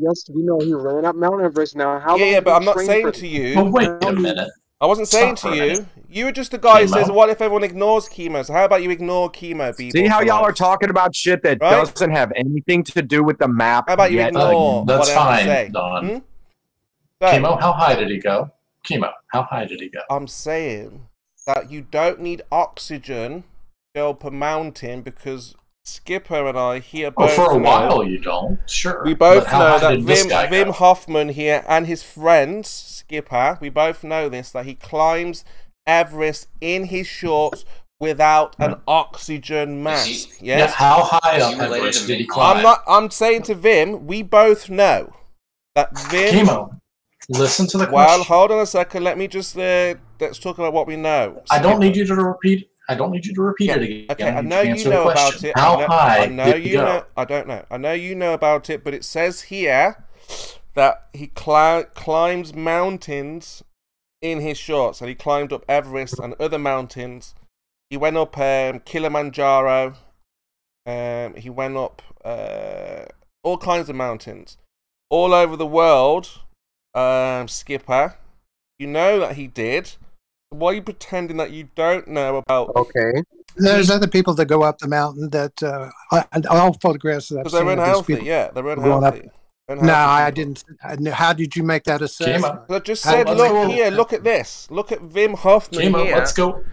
Yes, we know he ran up Mount Everest. Now, how long? Yeah, but I'm not saying to you. But wait a minute. I wasn't saying to you. You were just the guy who says, "What if everyone ignores chemo?" So how about you ignore chemo, people? See how y'all are talking about shit that doesn't have anything to do with the map? How about you ignore? That's fine, say? Don. Chemo, how high did he go? Chemo, how high did he go? I'm saying that you don't need oxygen to go up a mountain because Skipper and I here both for a while you don't, sure. We both know that Wim Hoffman here and his friends, Skipper, we both know this, that he climbs Everest in his shorts without an oxygen mask. Yes? Yeah, how high up Everest did he climb? I'm saying to Wim, we both know that Wim... Chemo, listen to the question. Well, hold on a second, let me just, let's talk about what we know. I don't need you to repeat it again. Okay, I know you know about it. How high did he go? I don't know. I know you know about it, but it says here that he climbs mountains in his shorts, and he climbed up Everest and other mountains. He went up Kilimanjaro. He went up all kinds of mountains all over the world. Skipper, you know that he did. Why are you pretending that you don't know about? Okay. There's other people that go up the mountain that all photographs that because they're unhealthy. Yeah, they're unhealthy. No, I didn't. How did you make that assessment? I just said, look here, look at this. Look at Wim Hoffman here. Let's go.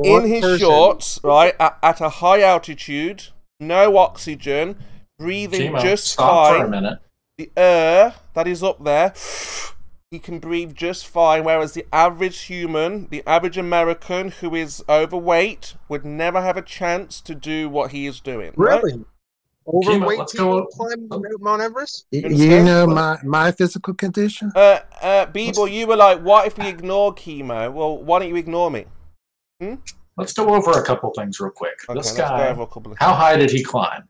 In his shorts, right, at a high altitude, no oxygen, breathing just fine. For a minute. The air that is up there, he can breathe just fine, whereas the average human, the average American who is overweight, would never have a chance to do what he is doing. Really? Right? Overweight people climb Mount Everest? You know my physical condition? Beeble, you were like, what if we ignore chemo? Well, why don't you ignore me? Let's go over a couple things real quick. Okay, this guy, how high did he climb?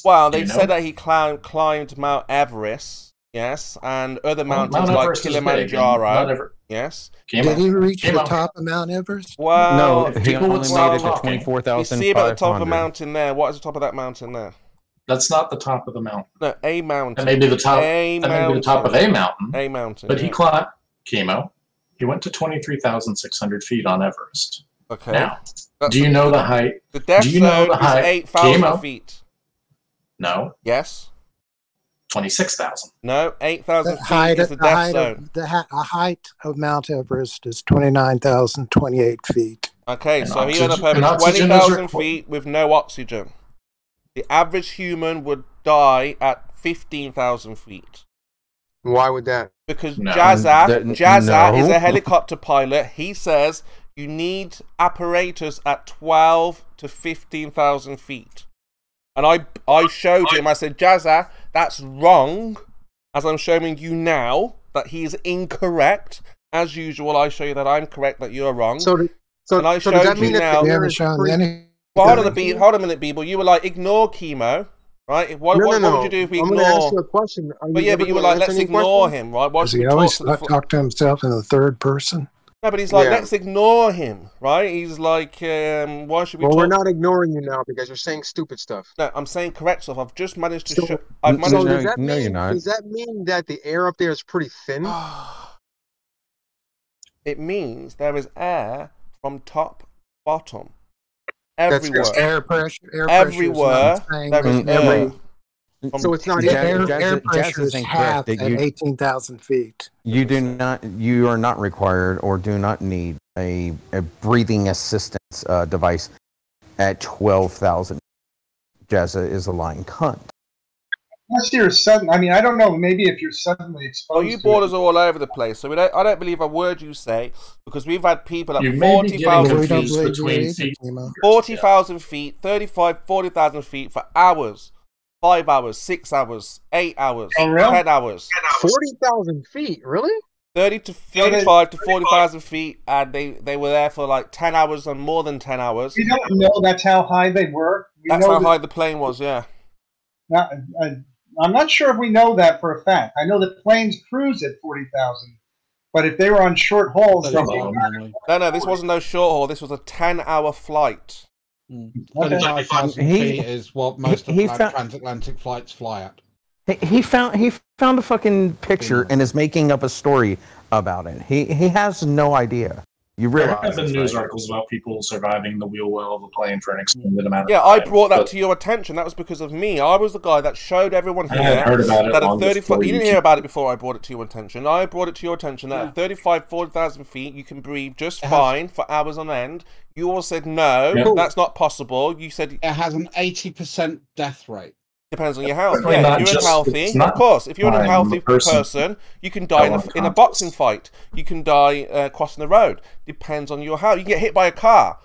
Well, they said that he climbed Mount Everest, yes, and other mountains like Kilimanjaro. Yes. Did he reach the top of Mount Everest? Well, no, he only made it to 24,500. You see about the top of the mountain there. What is the top of that mountain there? That's not the top of the mountain. No, a mountain. That may be the top. That may be the top of a mountain. A mountain. But he climbed chemo. He went to 23,600 feet on Everest. Okay. Now, do you know the height? The death zone is 8,000 feet. No. Yes. 26,000. No, 8,000 feet is the death zone. The height of Mount Everest is 29,028 feet. Okay, so he went up over 20,000 feet with no oxygen. The average human would die at 15,000 feet. Why would that? Because Jazza is a helicopter pilot. He says you need apparatus at 12 to 15,000 feet. And I showed him, I said, Jazza, that's wrong. As I'm showing you now, that he is incorrect. As usual, I show you that I'm correct, that you're wrong. And I showed you now. Well, hold on a minute, Beeble. You were like, ignore chemo, right? What would you do if we ignore? I'm going to ask you a question. But you were like, let's ignore him, right? Does he always talk to himself in the third person? No, but he's like, let's ignore him, right? He's like, why should we? Well, we're not ignoring you now because you're saying stupid stuff. No, I'm saying correct stuff. I've just managed to show. Does that mean that the air up there is pretty thin? It means there is air from top, bottom. Everywhere. Air pressure. Everywhere. There is air. So it's not air pressure is half at 18,000 feet. You are not required or do not need a breathing assistance device at 12,000. Jazza is a lying cunt. Unless you're sudden, I mean, I don't know. Maybe if you're suddenly exposed. Oh, you borders are all over the place. So I don't believe a word you say because we've had people at 40,000 feet, 40,000 feet, 35, 40,000 feet for hours, 5 hours, 6 hours, 8 hours, 10 hours. 40,000 feet, really? 35 to 40,000 feet, and they were there for like 10 hours and more than 10 hours. We don't know that's how high they were. That's how high the plane was, yeah. I'm not sure if we know that for a fact. I know that planes cruise at 40,000, but if they were on short hauls, no, this wasn't no short haul. This was a 10-hour flight. 35,000 feet is what most of transatlantic flights fly at. He found a fucking picture and is making up a story about it. He has no idea. You There realize have been this, news right? articles about people surviving the wheel well of a plane for an extended amount of Yeah, time. I brought that to your attention. That was because of me. I was the guy that showed everyone I here had heard about it that at long 35. before You didn't YouTube. hear about it before I brought it to your attention. I brought it to your attention that at 35, 40,000 feet, you can breathe just fine for hours on end. You all said no, that's not possible. You said it has an 80% death rate. Depends on your health. Definitely Yeah, not if you're just- unhealthy, it's not of course. If you're an fine, unhealthy the person person, you can die in a boxing fight. You can die crossing the road. Depends on your health. You can get hit by a car.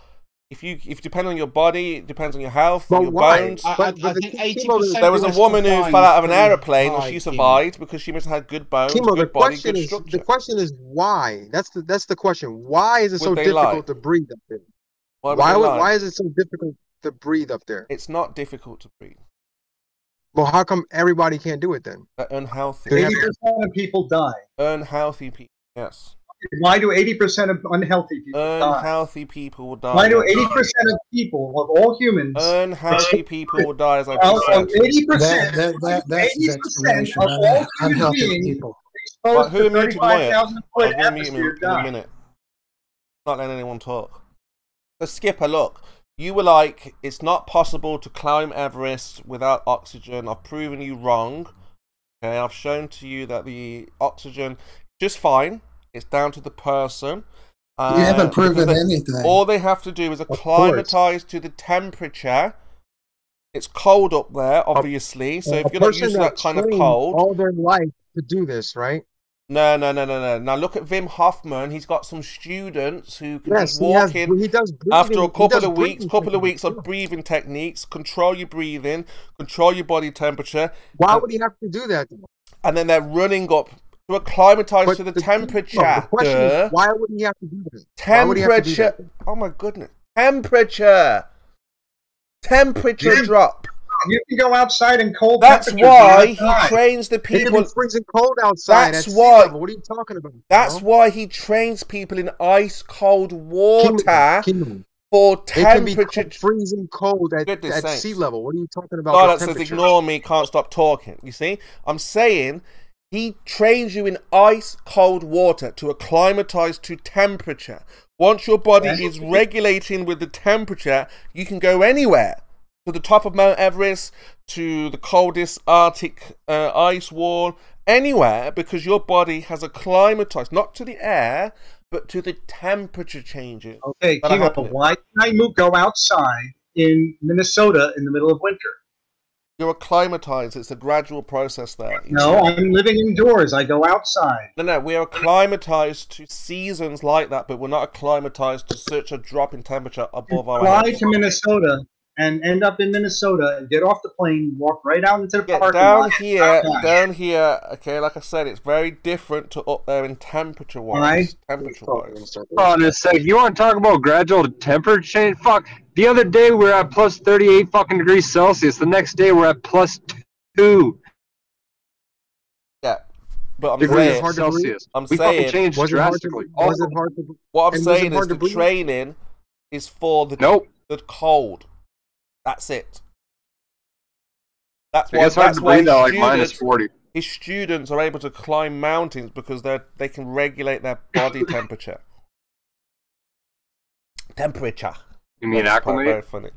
If you depend on your body, it depends on your health, But your why? bones. I think 80%. There was a woman who combined fell out of an pretty aeroplane and high, she Chemo. survived because she must have had good bones, Chemo, good body, good structure. the question is why? That's the question. Why is it so Would they lie? difficult to breathe up there? Why would they lie? Why is it so difficult to breathe up there? It's not difficult to breathe. Well, how come everybody can't do it then? They're unhealthy. 80% of people die. Unhealthy people, yes. Why do 80% of unhealthy people die? Unhealthy people will die. Why do 80% of people, of all humans, Unhealthy people will die, as I out just of said. 80%, That's the 80% explanation. of all human Unhealthy beings people. Right, exposed who to muted Moya? 35,000 I'm foot going to mute him atmosphere in a die. minute. Not letting anyone talk. So Skipper, look, you were like, it's not possible to climb Everest without oxygen. I've proven you wrong. Okay, I've shown to you that the oxygen just fine. It's down to the person. You haven't proven because anything. All they have to do is acclimatize to the temperature. It's cold up there, obviously. So if you're not used to that kind of cold, all their life to do this, right? No. Now look at Wim Hoffman. He's got some students who can Yes, just walk in he does breathing, after a he couple does of weeks, techniques, of breathing techniques, control your breathing, control your body temperature. Why would he have to do that? And then they're running up to acclimatize to the temperature. The question is, why would he have to do that? Temperature. Oh my goodness. Temperature drop. You can go outside in cold That's temperatures. why You he die. trains the It can people. be freezing cold outside. That's at why. sea level. What are you talking about? That's why he trains people in ice cold water for It can be temperature. freezing cold at Saints. sea level. What are you talking about? God, for that says temperature? ignore me, can't stop talking. You see? I'm saying he trains you in ice cold water to acclimatize to temperature. Once your body is regulating with the temperature, you can go anywhere. To the top of Mount Everest, to the coldest Arctic ice wall, anywhere, because your body has acclimatized, not to the air, but to the temperature changes. Okay, that are Kimo, happening. why can I go outside in Minnesota in the middle of winter? You're acclimatized. It's a gradual process there. No, I'm living indoors. I go outside. No, we are acclimatized to seasons like that, but we're not acclimatized to such a drop in temperature above our Fly heads. to Minnesota and end up in Minnesota and get off the plane, walk right out into the parking Down lot. here, okay, like I said, it's very different to up there in temperature-wise. Right. Temperature-wise. Hold on a sec. You want to talk about gradual temperature change? Fuck. The other day we were at plus 38 fucking degrees Celsius. The next day we're at plus 2 Yeah, but I'm degrees saying, Celsius. I'm we saying, fucking changed drastically. Was it hard to? what I'm and was it saying is hard to the breathe? training is for the cold. That's it. That's I why. guess hard That's to why breathe at like minus students, 40. his students are able to climb mountains because they can regulate their body temperature. Temperature. You mean That's quite acclimate? very funny.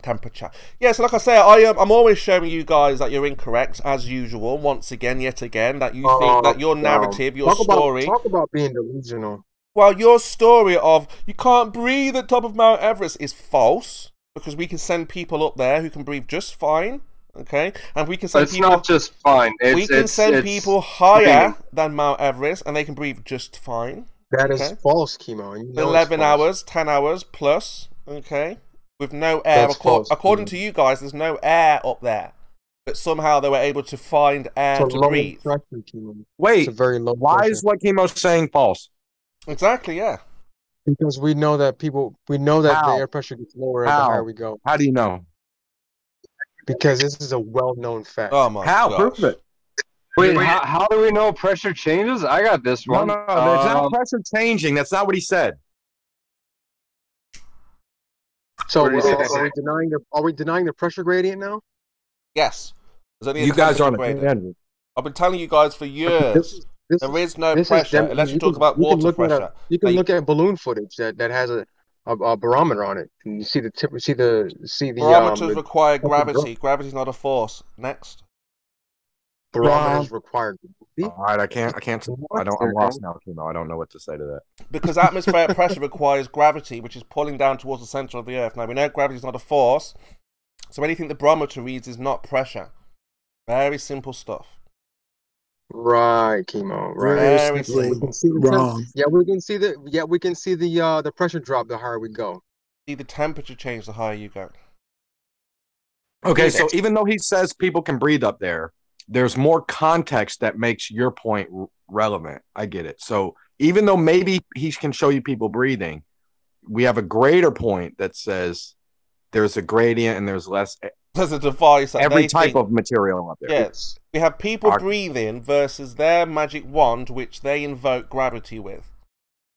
Temperature. Yeah, so like I say, I'm always showing you guys that you're incorrect, as usual, once again, yet again, that you think that your narrative, your story... Talk about being delusional. Well, your story of you can't breathe at top of Mount Everest is false, because we can send people up there who can breathe just fine, okay? And we can send It's people... not just fine. we can send people higher than Mount Everest, and they can breathe just fine. That is false, Chemo. You know 11 it's false. hours, 10 hours plus, okay? With no air. That's false, According to you guys, there's no air up there. But somehow they were able to find air It's a to low breathe. pressure, Chemo. Wait, It's a very low why pressure. is what Chemo's saying false? Exactly, yeah. Because we know that the How? air pressure gets lower the How? higher we go. How do you know? Because this is a well-known fact. Oh my How? gosh. Prove it. Wait, how do we know pressure changes? I got this one. No, there's not pressure changing. That's not what he said. So What did he say? are we denying the pressure gradient now? Yes. You guys are on a tangent. I've been telling you guys for years. There is no pressure unless you talk about water pressure. You can look at balloon footage that has a barometer on it, and you see the tip. See the barometers require gravity. Gravity's not a force. Next. Barometers require. All right, I can't. I'm lost now, Kimo. I don't know what to say to that. Because atmospheric pressure requires gravity, which is pulling down towards the center of the Earth. Now we know gravity is not a force, so anything the barometer reads is not pressure. Very simple stuff. Right, Kimo. Right. Very simple. Wrong. Yeah, we can see the pressure drop the higher we go. See the temperature change the higher you go. Okay, so even though he says people can breathe up there, there's more context that makes your point relevant. I get it. So even though maybe he can show you people breathing, we have a greater point that says there's a gradient and there's less. There's a device. Every type of material up there. Yes. We have people breathing versus their magic wand, which they invoke gravity with.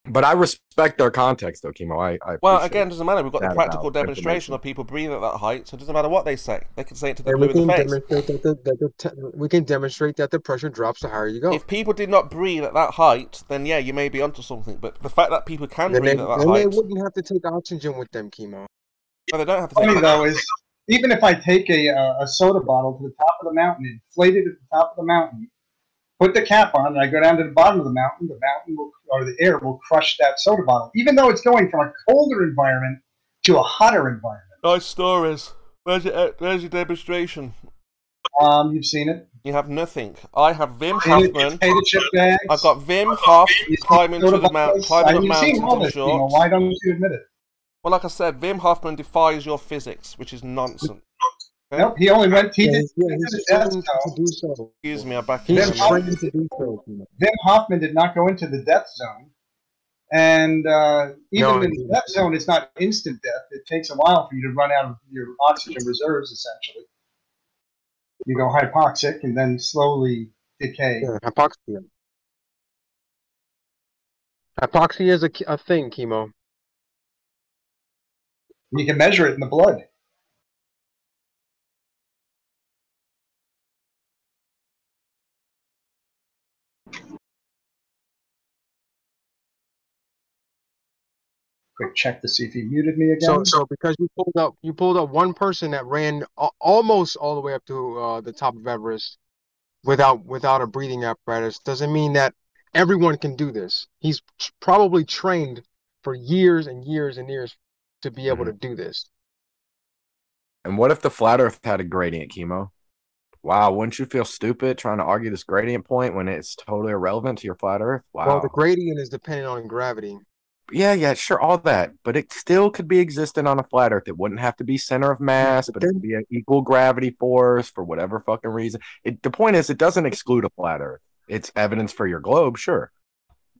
But I respect their context, though, Kimo. Well, again, it doesn't matter. We've got the practical demonstration of people breathing at that height, so it doesn't matter what they say. They can say it to the blue in the face. We can demonstrate that the pressure drops the higher you go. If people did not breathe at that height, then yeah, you may be onto something. But the fact that people can breathe at that height... Then they wouldn't have to take oxygen with them, Kimo. No, they don't have to take funny, though, is even if I take a soda bottle to the top of the mountain, inflate it at the top of the mountain, put the cap on, and I go down to the bottom of the mountain will, or the air will crush that soda bottle, even though it's going from a colder environment to a hotter environment. Nice stories. Where's your demonstration? You've seen it. You have nothing. I have Wim Hoffman. I've got Wim Hof climbing to the mountain, climbing up mountains. Why don't you admit it? Well, like I said, Wim Hoffman defies your physics, which is nonsense. Okay? Nope, he only went. He did the death zone. Excuse me, I'm back. Wim Hoffman did not go into the death zone, and even in the death zone, it's not instant death. It takes a while for you to run out of your oxygen reserves. Essentially, you go hypoxic and then slowly decay. Yeah, hypoxia. Hypoxia is a thing, Kimo. You can measure it in the blood. Quick check to see if he muted me again. So because you pulled up one person that ran almost all the way up to the top of Everest without a breathing apparatus, doesn't mean that everyone can do this. He's probably trained for years and years and years to be able to do this. And what if the flat Earth had a gradient, Kimo? Wow, wouldn't you feel stupid trying to argue this gradient point when it's totally irrelevant to your flat Earth? Wow. Well, the gradient is dependent on gravity. Yeah, sure, all that. But it still could be existent on a flat Earth. It wouldn't have to be center of mass, but it would be an equal gravity force for whatever fucking reason. The point is, it doesn't exclude a flat Earth. It's evidence for your globe, sure.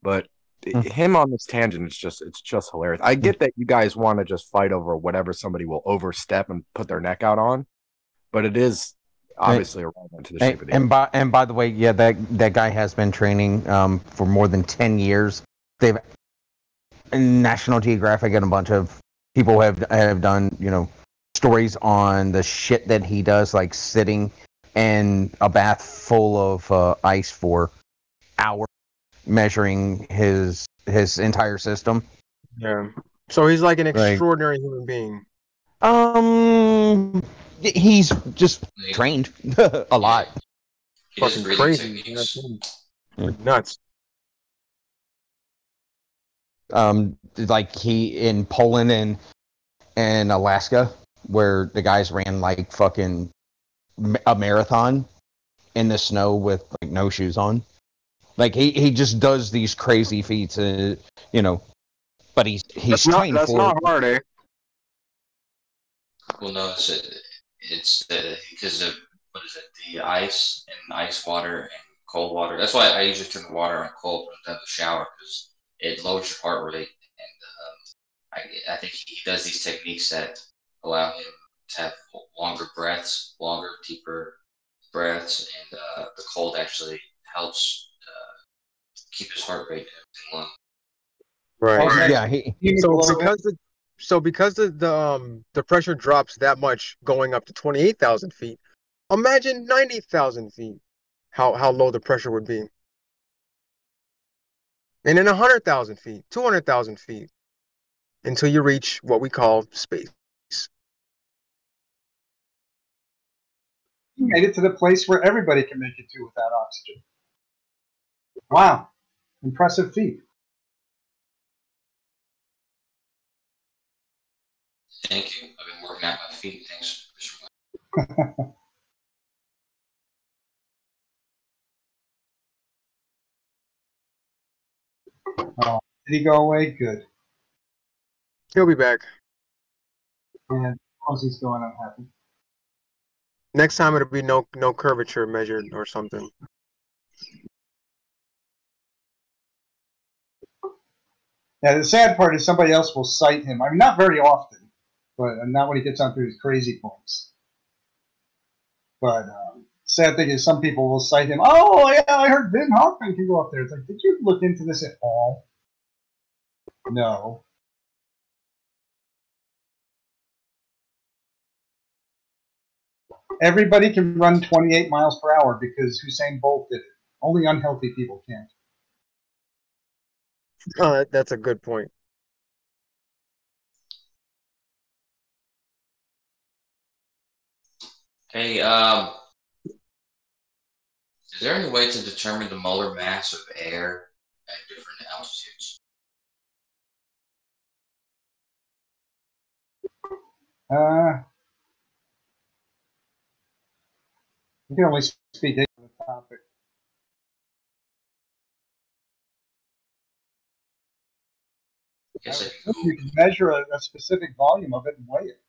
But him on this tangent, it's just hilarious. I get that you guys want to just fight over whatever somebody will overstep and put their neck out on, but it is obviously irrelevant to the shape of the Earth. And by the way, yeah, that guy has been training for more than 10 years. They've National Geographic and a bunch of people have done stories on the shit that he does, like sitting in a bath full of ice for hours, measuring his entire system. Yeah. So he's like an extraordinary human being. He's just trained a lot. Fucking crazy. Nuts. Like he in Poland and Alaska, where the guys ran like fucking a marathon in the snow with like no shoes on. Like he just does these crazy feats, but he's trained that's for not hard, eh? Well, no, it's because of the ice and ice water and cold water. That's why I usually turn the water on cold when I have the shower, because it lowers your heart rate, and I think he does these techniques that allow him to have longer breaths, longer, deeper breaths, and the cold actually helps keep his heart rate in line. Right. Yeah. Because the pressure drops that much going up to 28,000 feet, Imagine 90,000 feet, how low the pressure would be. And then 100,000 feet, 200,000 feet, until you reach what we call space. You made it to the place where everybody can make it to without oxygen. Wow. Impressive feat. Thank you. I've been working out my feet. Thanks, Mr. Oh, did he go away? Good. He'll be back. And Ozzy's going unhappy. Next time it'll be no curvature measured or something. Yeah, the sad part is somebody else will cite him. I mean, not very often, but not when he gets onto his crazy points. But sad thing is some people will cite him. Oh, yeah, I heard Vin Hoffman can go up there. It's like, did you look into this at all? No. Everybody can run 28 miles per hour because Usain Bolt did it. Only unhealthy people can't. That's a good point. Hey, is there any way to determine the molar mass of air at different altitudes? You can only speak on the topic. You can measure a specific volume of it and weigh it.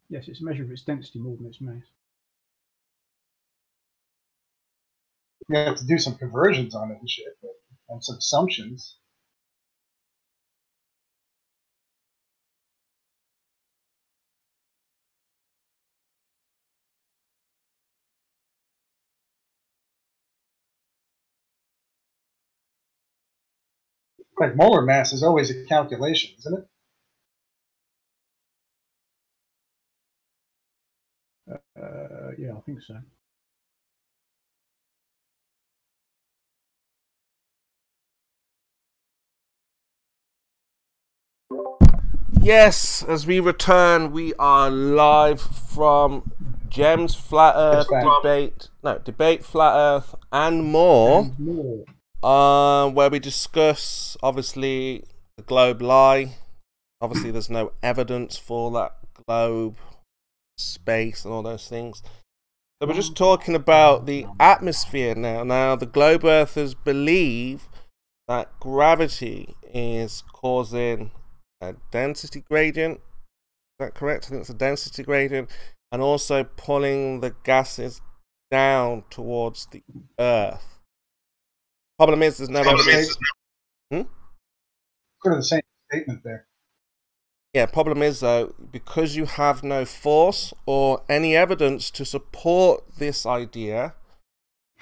Yes, it's a measure of its density more than its mass. You have to do some conversions on it and shit, and some assumptions. Like molar mass is always a calculation, isn't it? Yeah, I think so. Yes, as we return, we are live from Gems Flat Earth debate Flat Earth and more. Where we discuss obviously the globe lie. Obviously, there's no evidence for that globe, space, and all those things. So we're just talking about the atmosphere now. Now, the globe earthers believe that gravity is causing a density gradient. Is that correct? I think it's a density gradient, and also pulling the gases down towards the Earth. Problem is, there's no evidence. Sort of the same statement there. Yeah, problem is though, because you have no force or any evidence to support this idea,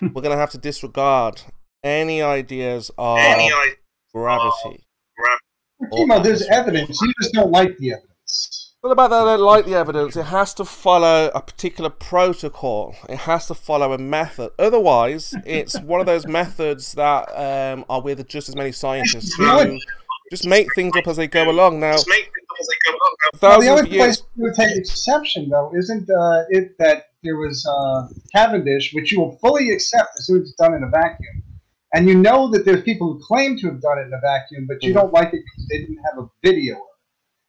we're going to have to disregard any ideas of gravity. Kimo, there's evidence. You just don't like the evidence. What about that? I don't like the evidence. It has to follow a particular protocol. It has to follow a method. Otherwise, it's one of those methods that are with just as many scientists who just make things up as they go along. Now, well, the only place you would take exception, though, isn't it that there was Cavendish, which you will fully accept as soon as it's done in a vacuum. And you know that there's people who claim to have done it in a vacuum, but you don't like it because they didn't have a video of it.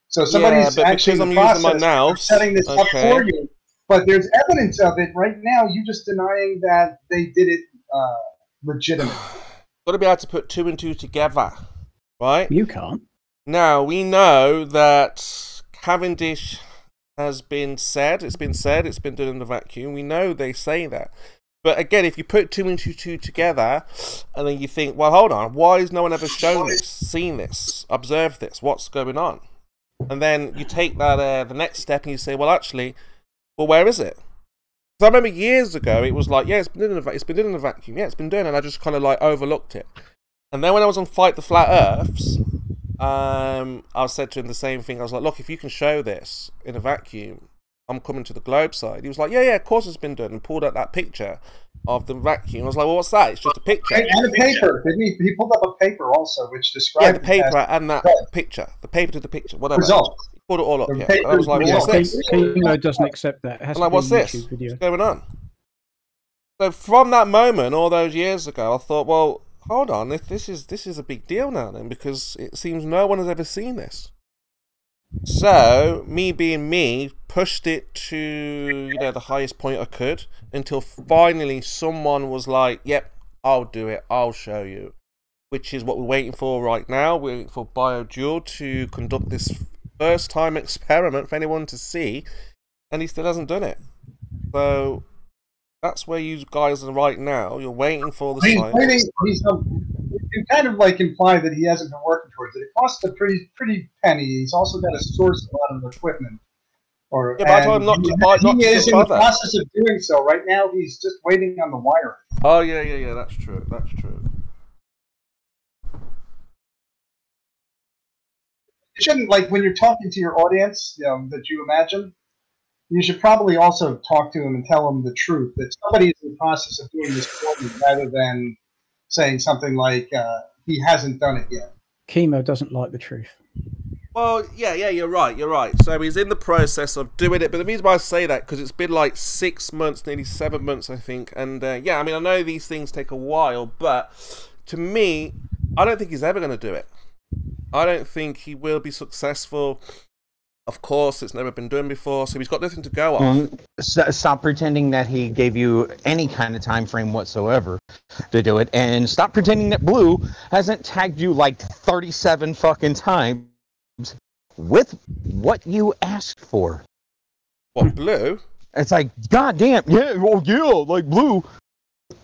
So somebody's actually in the process of setting this up for you. But there's evidence of it right now. You're just denying that they did it legitimately. Got to be able to put two and two together, right? You can't. Now, we know that Cavendish has been said. It's been said. It's been done in the vacuum. We know they say that. But again, if you put two and two together, and then you think, well, hold on, why has no one ever shown this, seen this, observed this? What's going on? And then you take that the next step and you say, well, actually, well, where is it? Because I remember years ago, it was like, yeah, it's been done in a vacuum. Yeah, it's been done, and I just kind of like overlooked it. And then when I was on Fight the Flat Earths, I said to him the same thing. I was like, look, if you can show this in a vacuum, I'm coming to the globe side. He was like, yeah, of course it's been done, and pulled out that picture of the vacuum. I was like, well, what's that? It's just a picture. And a paper. He pulled up a paper also, which described the paper and that picture. The paper to the picture, whatever. Results. He pulled it all up, yeah. And I was like, well, what's this? Chemo doesn't accept that. It has to be what's a this? YouTube video. What's going on? So from that moment, all those years ago, I thought, well, hold on, this is a big deal now then, because it seems no one has ever seen this. So, me being me, pushed it to, the highest point I could, until finally someone was like, yep, I'll do it, I'll show you. Which is what we're waiting for right now. We're waiting for BioDuel to conduct this first time experiment for anyone to see, and he still hasn't done it. So, that's where you guys are right now. You're waiting for the science. You kind of like imply that he hasn't been working towards it. It costs a pretty penny. He's also got to source a lot of equipment. But I told him not to buy. He is in the process of doing so right now. He's just waiting on the wire. Oh yeah. That's true. That's true. You shouldn't, like, when you're talking to your audience, that you imagine. You should probably also talk to him and tell him the truth, that somebody is in the process of doing this for you, rather than saying something like he hasn't done it yet. Chemo doesn't like the truth. Well, yeah, you're right. So he's in the process of doing it, but the reason why I say that, because it's been like 6 months, nearly 7 months, I think, and yeah, I mean, I know these things take a while, but to me, I don't think he's ever going to do it. I don't think he will be successful. Of course, it's never been done before, so he's got nothing to go on. Stop pretending that he gave you any kind of time frame whatsoever to do it, and stop pretending that Blue hasn't tagged you like 37 fucking times with what you asked for. What, Blue? It's like, goddamn, yeah, well, yeah, like Blue.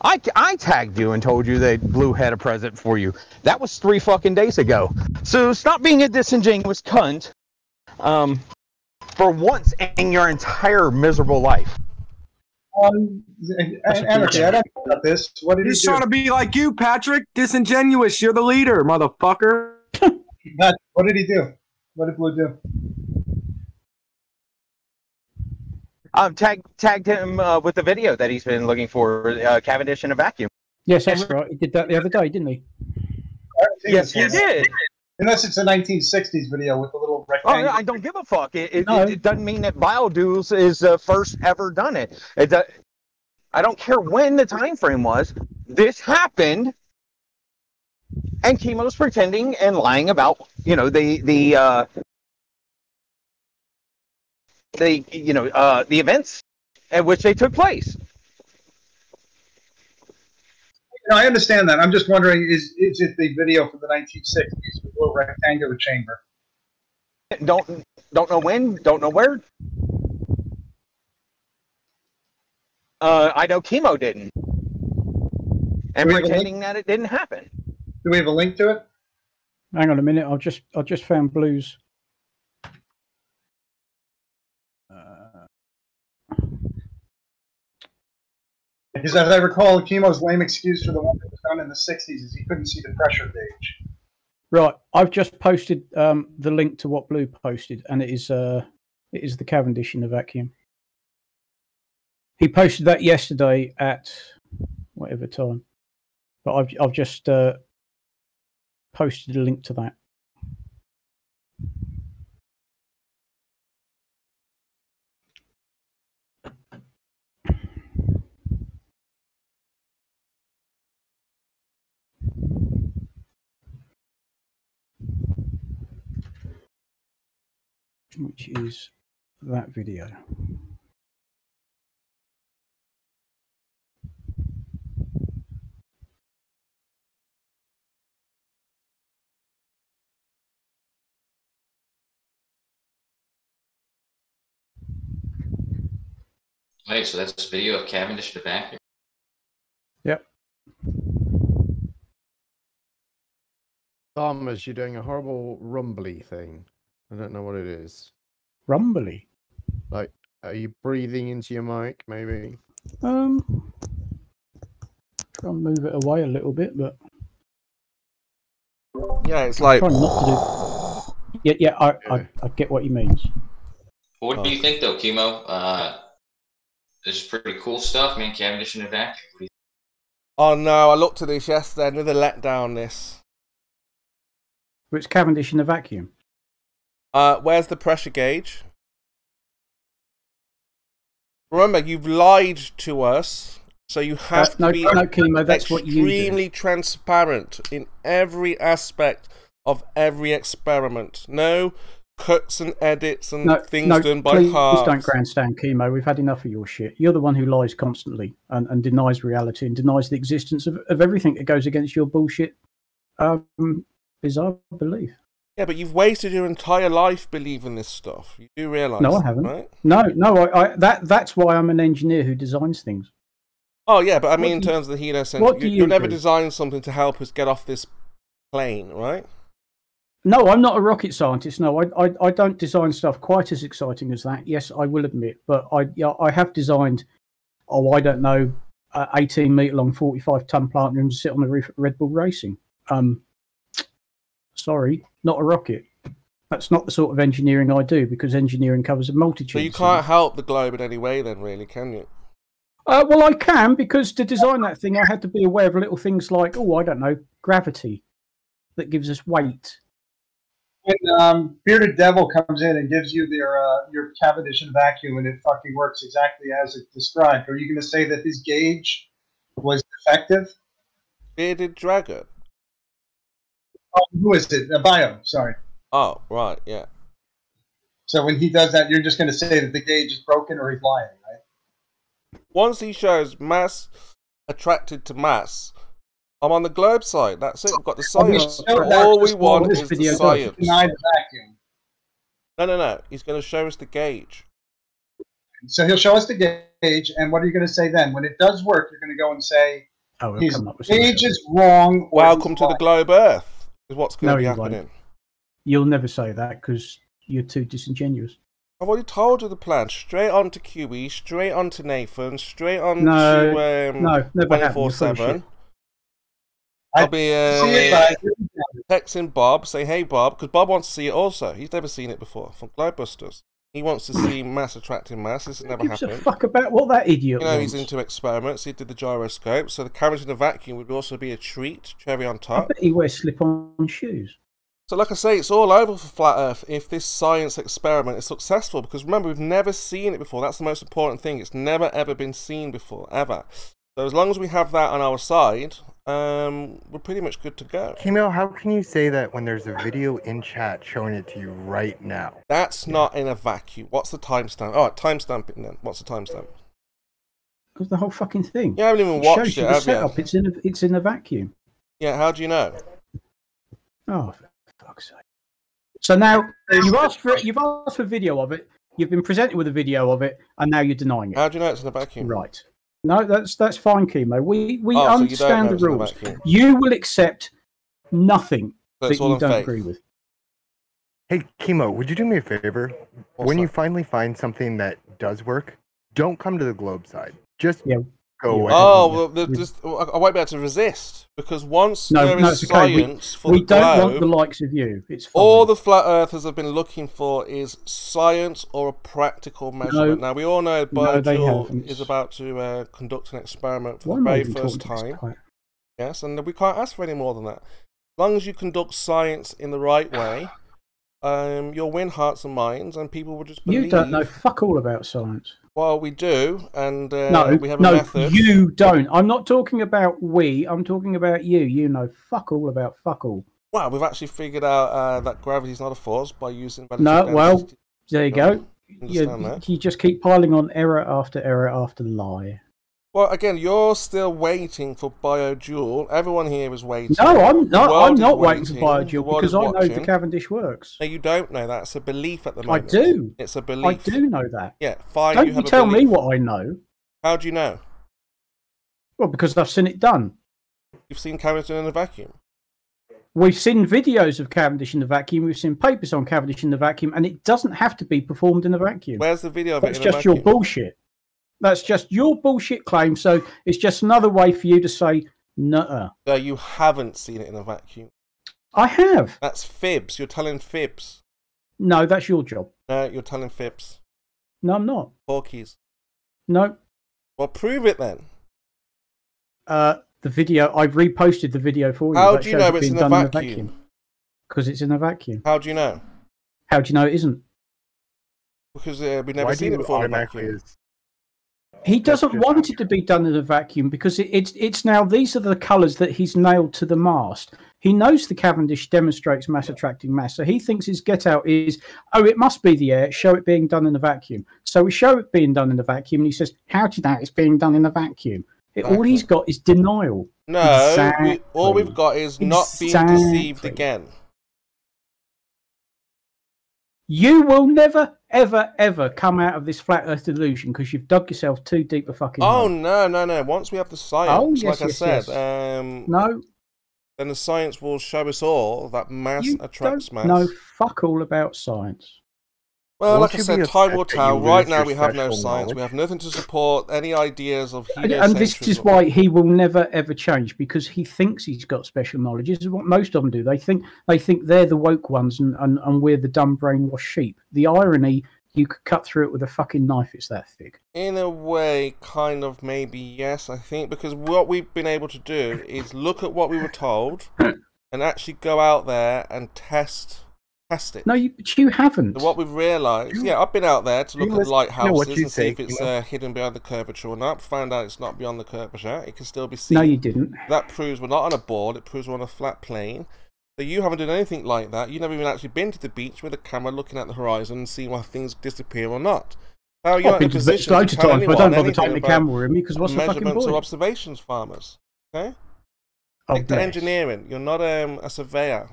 I tagged you and told you that Blue had a present for you. That was 3 fucking days ago. So stop being a disingenuous cunt. For once in your entire miserable life. Anarchy, I don't know about this. What did he do? He's trying to be like you, Patrick. Disingenuous. You're the leader, motherfucker. What did he do? What did Blue do? Tagged him with the video that he's been looking for, Cavendish in a vacuum. Yes, that's right. He did that the other day, didn't he? Yes, he did. Unless it's a 1960s video with a little rectangle. Oh, I don't give a fuck. It doesn't mean that BioDuel is first ever done it. I don't care when the time frame was. This happened, and Chemo's pretending and lying about the events at which they took place. No, I understand that. I'm just wondering, is it the video from the 1960s with a little rectangular chamber? Don't know when, don't know where. I know Chemo didn't. And pretending that it didn't happen. Do we have a link to it? Hang on a minute. I just found Blue's. Because as I recall, Chemo's lame excuse for the one that was done in the 60s is he couldn't see the pressure gauge. Right, I've just posted the link to what Blue posted, and it is the Cavendish in the vacuum. He posted that yesterday at whatever time, but I've just posted a link to that. Which is that video. Wait, so that's a video of Cavendish in the vacuum? Yep. Thomas, you're doing a horrible rumbly thing. I don't know what it is. Rumbly? Like, are you breathing into your mic, maybe? Try and move it away a little bit, but Yeah, it's like. Trying not to do... Yeah, I get what he means. What do you think, though, Chemo? This is pretty cool stuff, man. Cavendish in a vacuum. Oh no, I looked at this yesterday. Another letdown. This. But it's Cavendish in a vacuum. Where's the pressure gauge? Remember, you've lied to us, so you have to be Chemo, that's extremely transparent in every aspect of every experiment. No cuts and edits and things done by halves. Please don't grandstand, Chemo. We've had enough of your shit. You're the one who lies constantly and denies reality and denies the existence of everything that goes against your bullshit bizarre belief. Yeah, but you've wasted your entire life believing this stuff. You do realise? No, I haven't. Right? No, that's why I'm an engineer who designs things. Oh yeah, but I mean in terms of the heliocentric, you'll never design something to help us get off this plane, right? No, I'm not a rocket scientist. No, I don't design stuff quite as exciting as that. Yes, I will admit, but I have designed, I don't know, 18-metre long, 45-ton plant room to sit on the roof at Red Bull Racing. Sorry, not a rocket. That's not the sort of engineering I do, because engineering covers a multitude. So you can't help the globe in any way then, really, can you? Well, I can, because to design that thing, I had to be aware of little things like, I don't know, gravity that gives us weight. When Bearded Devil comes in and gives you your Cavendish in a vacuum and it fucking works exactly as it's described, are you going to say that his gauge was defective? Bearded Dragon? Oh, who is it? Bio, sorry. Oh, right, yeah. So when he does that, you're just going to say that the gauge is broken or he's lying, right? Once he shows mass attracted to mass, I'm on the globe side. That's it. We've got the science. All we want is the science. No. He's going to show us the gauge. So he'll show us the gauge, and what are you going to say then? When it does work, you're going to go and say, his gauge is wrong. Welcome to the globe Earth. Is what's going to be happening. You'll never say that because you're too disingenuous. I've already told you the plan. Straight on to QE, straight on to Nathan, straight on to no, 24/7. I'll be texting Bob, say, hey Bob, because Bob wants to see it also. He's never seen it before from Globebusters. He wants to see mass attracting mass. This has never happened. Gives a fuck about what that idiot wants. He's into experiments. He did the gyroscope, so the Cavendish in a vacuum would also be a treat, cherry on top. I bet he wears slip-on shoes. So like I say, it's all over for Flat Earth if this science experiment is successful, because remember, we've never seen it before. That's the most important thing. It's never, ever been seen before, ever. So as long as we have that on our side, we're pretty much good to go. Chemo, how can you say that when there's a video in chat showing it to you right now? That's not in a vacuum. What's the timestamp? Oh, timestamping then. What's the timestamp? Because the whole fucking thing. You haven't even watched it, have you? It's in a vacuum. Yeah, how do you know? Oh, for fuck's sake. So now, you've asked for video of it, you've been presented with a video of it, and now you're denying it. How do you know it's in a vacuum? Right. No, that's fine, Chemo. We understand the rules. You will accept nothing that you don't agree with. Hey, Chemo, would you do me a favor? When you finally find something that does work, don't come to the globe side. Just go away. Oh, well, I won't be able to resist, because once there is science for the globe, we don't want the likes of you. It's fine. All the flat earthers have been looking for is science or a practical measurement. Now, we all know Boychick is about to conduct an experiment for the very first time. Yes, and we can't ask for any more than that. As long as you conduct science in the right way, you'll win hearts and minds, and people will just believe. You don't know fuck all about science. Well, we do, and we have a no, method. You don't. I'm not talking about we. I'm talking about you. You know fuck all about fuck all. Well, we've actually figured out that gravity is not a force by using. No, well, there you go. You just keep piling on error after lie. Well, again, you're still waiting for BioJoule. Everyone here is waiting. No, I'm not. I'm not waiting for BioJoule because I know the Cavendish works. No, you don't know that. It's a belief at the moment. I do. It's a belief. I do know that. Yeah, fine. Don't you tell me what I know. How do you know? Well, because I've seen it done. You've seen Cavendish in a vacuum. We've seen videos of Cavendish in the vacuum. We've seen papers on Cavendish in the vacuum, and it doesn't have to be performed in a vacuum. Where's the video of it in a vacuum? That's just your bullshit. That's just your bullshit claim. So it's just another way for you to say, nuh-uh. No, you haven't seen it in a vacuum. I have. That's fibs. You're telling fibs. No, that's your job. No, you're telling fibs. No, I'm not. Porkies. No. Well, prove it then. The video, I've reposted the video for you. How do you know it's in a vacuum? Because it's in a vacuum. How do you know? How do you know it isn't? Because we've never seen it before in a vacuum. He doesn't want it to be done in a vacuum because it's now, these are the colours that he's nailed to the mast. He knows the Cavendish demonstrates mass attracting mass, so he thinks his get out is, oh, it must be the air, show it being done in a vacuum. So we show it being done in a vacuum, and he says, how do you know it's being done in a vacuum? All he's got is denial. No, exactly. All we've got is not being deceived again. You will never, ever, ever come out of this flat earth delusion because you've dug yourself too deep a fucking hole. Oh, no. Once we have the science, like I said, no, then the science will show us all that mass attracts mass. No, fuck all about science. Well, like I said, time will tell. Right now, we have no science. We have nothing to support any ideas of heliocentrism. And this is why he will never ever change, because he thinks he's got special knowledge. This is what most of them do. They think they're the woke ones, and we're the dumb brainwashed sheep. The irony, you could cut through it with a fucking knife. It's that thick. In a way, kind of, maybe yes. I think because what we've been able to do is look at what we were told, and actually go out there and test it. No, but you haven't. So what we've realised, I've been out there to look at lighthouses and see if it's hidden behind the curvature or not. Found out it's not beyond the curvature. It can still be seen. No, you didn't. That proves we're not on a board. It proves we're on a flat plane. So you haven't done anything like that. You've never even actually been to the beach with a camera looking at the horizon and seeing whether things disappear or not. How are you not in a position to tell anyone I don't bother taking the camera with me because what's the fucking measurements point? or observations, farmers? Okay? Oh, Stick to engineering. You're not a surveyor.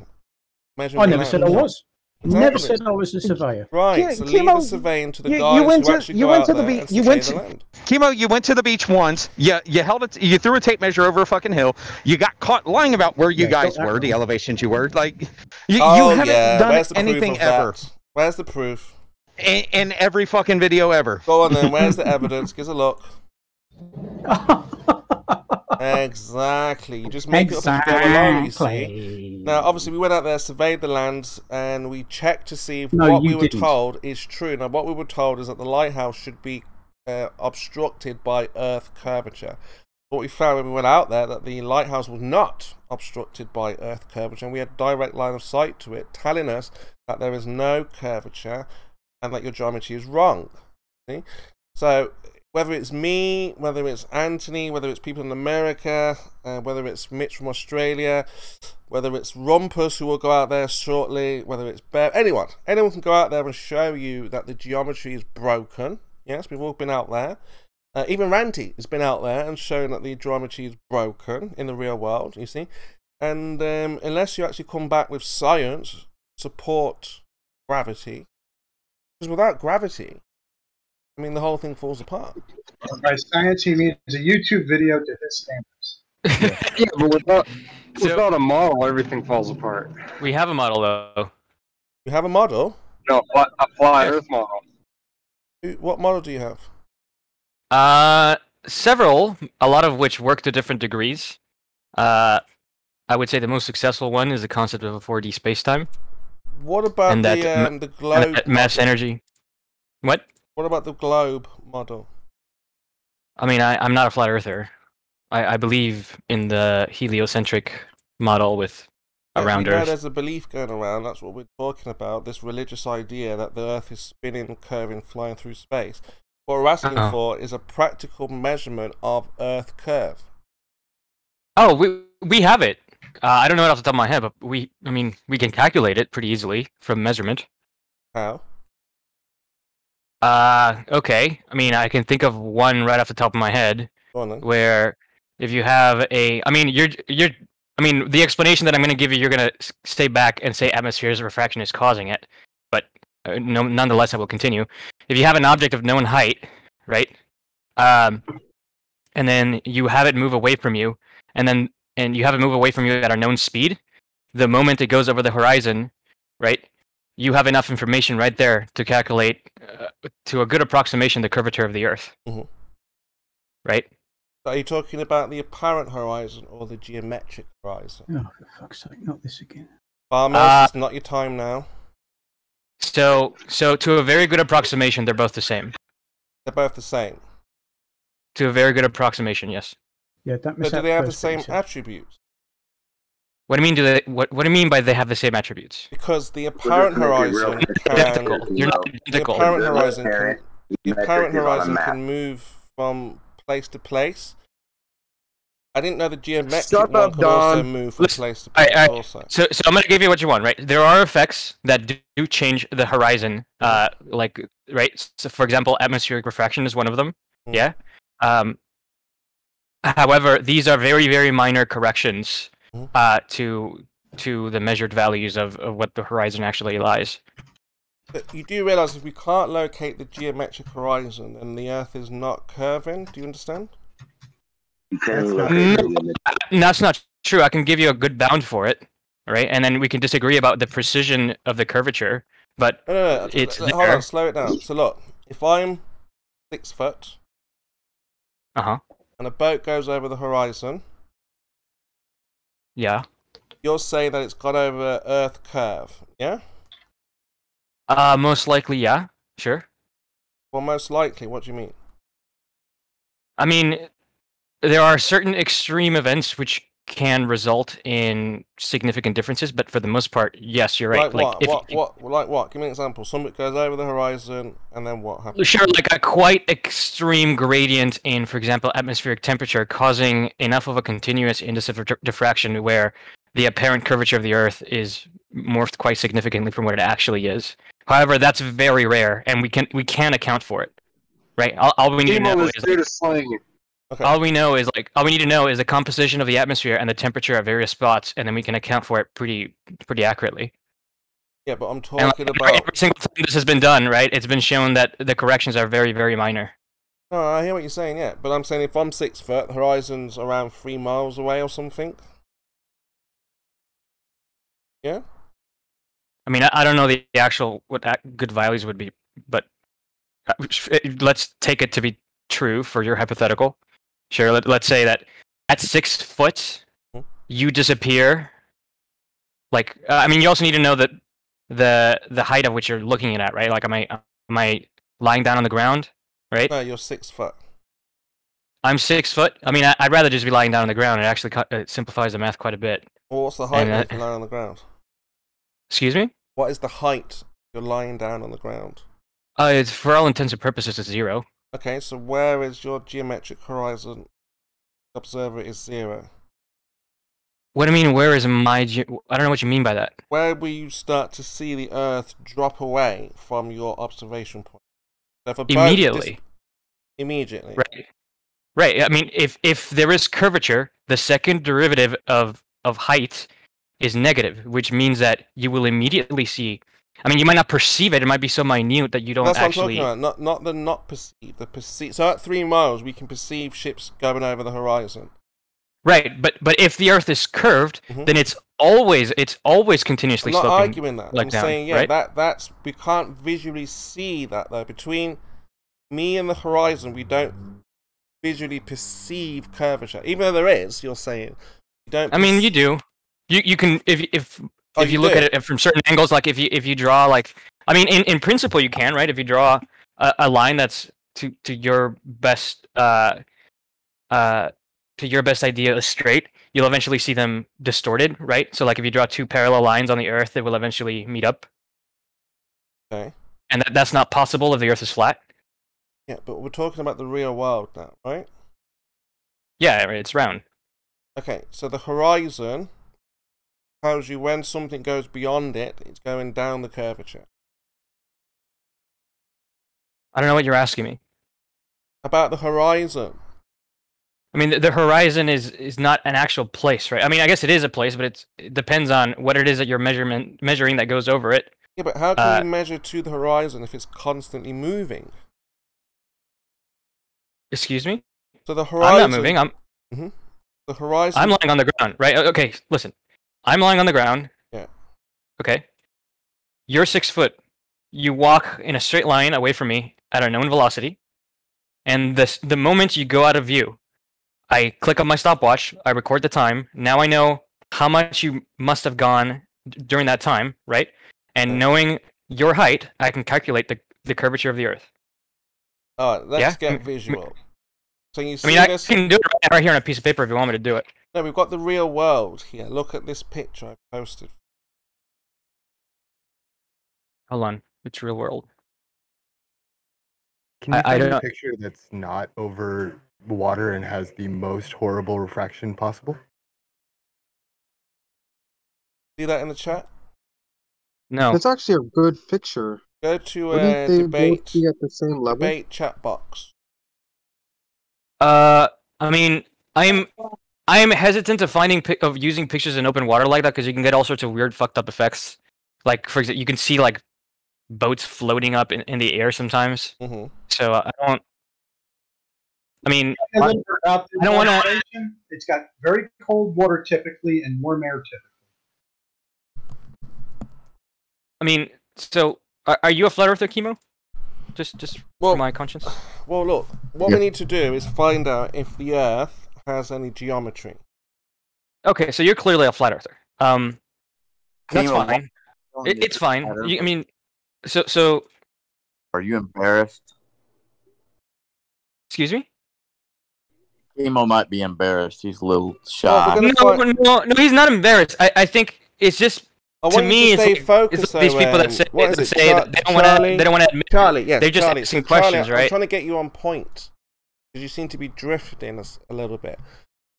I never said I was. Exactly. Never said I was a surveyor. Right, so leave the surveying to the guys who actually go out there and survey the land. Chemo, you went to the beach once. You held it. You threw a tape measure over a fucking hill. You got caught lying about where you guys were, the elevations you were. Like, you haven't done anything ever. Where's the proof? In every fucking video ever. Go on then. Where's the evidence? Give us a look. Exactly. You just make it up as you go along, you see. Now, obviously, we went out there, surveyed the land, and we checked to see if what we were told is true. Now, what we were told is that the lighthouse should be obstructed by Earth curvature. What we found when we went out there, that the lighthouse was not obstructed by Earth curvature, and we had direct line of sight to it, telling us that there is no curvature and that your geometry is wrong. See? So, whether it's me, whether it's Anthony, whether it's people in America, whether it's Mitch from Australia, whether it's Rumpus who will go out there shortly, whether it's Bear, anyone can go out there and show you that the geometry is broken. Yes, we've all been out there. Even Ranty has been out there and shown that the geometry is broken in the real world, you see. And unless you actually come back with science, support gravity, because without gravity, I mean, the whole thing falls apart. By science, he means a YouTube video to his standards. Yeah, but without a model, everything falls apart. We have a model, though. You have a model? No, a flat Earth model. What model do you have? Several, a lot of which work to different degrees. I would say the most successful one is the concept of a 4D spacetime. What about the globe? Mass energy. What? What about the globe model? I mean, I'm not a flat earther. I believe in the heliocentric model with a round Earth. There's a belief going around, that's what we're talking about, this religious idea that the Earth is spinning, curving, flying through space. What we're asking for is a practical measurement of Earth curve. Oh, we have it. I don't know it off the top of my head, but we can calculate it pretty easily from measurement. How? Okay. I mean, I can think of one right off the top of my head. Go on then. Where if you have the explanation that I'm going to give you, you're going to stay back and say atmosphere's refraction is causing it. But nonetheless, I will continue. If you have an object of known height, right? And then you have it move away from you, and you have it move away from you at a known speed, the moment it goes over the horizon, right? You have enough information right there to calculate to a good approximation the curvature of the Earth. Mm-hmm. Right? Are you talking about the apparent horizon or the geometric horizon? Oh, for fuck's sake, not this again. Farmers, it's not your time now. So to a very good approximation, they're both the same. They're both the same. To a very good approximation, yes. Yeah, don't But miss do out they have the first bit you same said. attributes? What do you mean? What do you mean by they have the same attributes? Because the apparent horizon Identical. can You're not the identical. apparent horizon can move from place to place. I didn't know the geometric one could also move from place to place also. So I'm going to give you what you want, right? There are effects that do change the horizon, like, right? So for example, atmospheric refraction is one of them. Yeah. However, these are very, very minor corrections to the measured values of what the horizon actually lies. But you do realize if we can't locate the geometric horizon, then the Earth is not curving. Do you understand? That's not true. I can give you a good bound for it, right? And then we can disagree about the precision of the curvature, but it's hold on, slow it down. So look, if I'm 6 foot, and a boat goes over the horizon, yeah, you'll say that it's got over Earth curve, yeah? Most likely, yeah, sure. Well, most likely, what do you mean? I mean, there are certain extreme events which can result in significant differences, but for the most part, yes, you're right. Like what? Give me an example. Something goes over the horizon, and then what happens? Sure, like a quite extreme gradient in, for example, atmospheric temperature, causing enough of a continuous index of diffraction where the apparent curvature of the Earth is morphed quite significantly from what it actually is. However, that's very rare, and we can account for it, right? All we need to know is all we need to know is the composition of the atmosphere and the temperature at various spots, and then we can account for it pretty accurately. Yeah, but I'm talking about every single time this has been done, right? It's been shown that the corrections are very, very minor. Oh, I hear what you're saying, yeah. But I'm saying if I'm 6 foot, the horizon's around 3 miles away or something. Yeah? I mean, I don't know the actual what good values would be, but let's take it to be true for your hypothetical. Sure, let's say that at 6 foot, you disappear. Like, I mean, you also need to know that the height of which you're looking at, right? Like, am I lying down on the ground, right? No, you're 6 foot. I'm 6 foot. I mean, I'd rather just be lying down on the ground. It actually simplifies the math quite a bit. Well, what's the height if you're lying on the ground? Excuse me? What is the height if you're lying down on the ground? It's for all intents and purposes, it's 0. Okay, so where is your geometric horizon? Observer is 0. What do you mean, where is my... I don't know what you mean by that. Where will you start to see the Earth drop away from your observation point? So if a immediately. Immediately. Right. I mean, if there is curvature, the second derivative of height is negative, which means that you will immediately see... I mean, you might not perceive it. It might be so minute that you don't actually... That's what I'm talking about. Not perceive. The perceive. So at 3 miles, we can perceive ships going over the horizon. Right, but if the Earth is curved, then it's always continuously sloping. I'm not arguing that. Like I'm down, saying, yeah, right? that's we can't visually see that though. Between me and the horizon, we don't visually perceive curvature, even though there is. You're saying you don't. I mean, you do. You can if you look at it from certain angles, like if you draw like, I mean, in principle you can, right? If you draw a line that's to your best to your best idea is straight, you'll eventually see them distorted, right? So like if you draw 2 parallel lines on the Earth, they will eventually meet up. Okay. And that's not possible if the Earth is flat. Yeah, but we're talking about the real world now, right? Yeah, it's round. Okay, so the horizon tells you when something goes beyond it, it's going down the curvature. I don't know what you're asking me. About the horizon. I mean, the horizon is not an actual place, right? I mean, I guess it is a place, but it depends on what it is that you're measuring that goes over it. Yeah, but how can you measure to the horizon if it's constantly moving? Excuse me? So the horizon... I'm not moving. The horizon... I'm lying on the ground, right? Okay, listen. I'm lying on the ground. Yeah. Okay. You're 6 foot. You walk in a straight line away from me at a known velocity. And the moment you go out of view, I click on my stopwatch, I record the time. Now I know how much you must have gone during that time, right? And knowing your height, I can calculate the curvature of the Earth. All right, let's get visual. So you see I mean, this? I can do it right here on a piece of paper if you want me to do it. No, we've got the real world here. Look at this picture I posted. Hold on, it's real world. Can you find a picture that's not over water and has the most horrible refraction possible? See that in the chat? No. It's actually a good picture. Go to Wouldn't they debate. both be at the same level? Debate chat box. I mean, I'm hesitant of using pictures in open water like that because you can get all sorts of weird, fucked up effects. Like, for example, you can see like boats floating up in the air sometimes. Mm-hmm. So I don't. I mean, I don't want to. It's got very cold water typically and warm air typically. I mean, so are you a flat earther, Chemo? Just for my conscience. Well, look, what we need to do is find out if the Earth has any geometry. Okay, so you're clearly a flat earther. That's Chemo, fine. It's fine. I mean, so. Are you embarrassed? Excuse me? Chemo might be embarrassed. He's a little shy. No, he's not embarrassed. I think it's just. To me, it's like these people that say that they don't want to admit. Charlie, yes, they're just Charlie, asking Charlie, questions, right? I'm trying to get you on point because you seem to be drifting a little bit.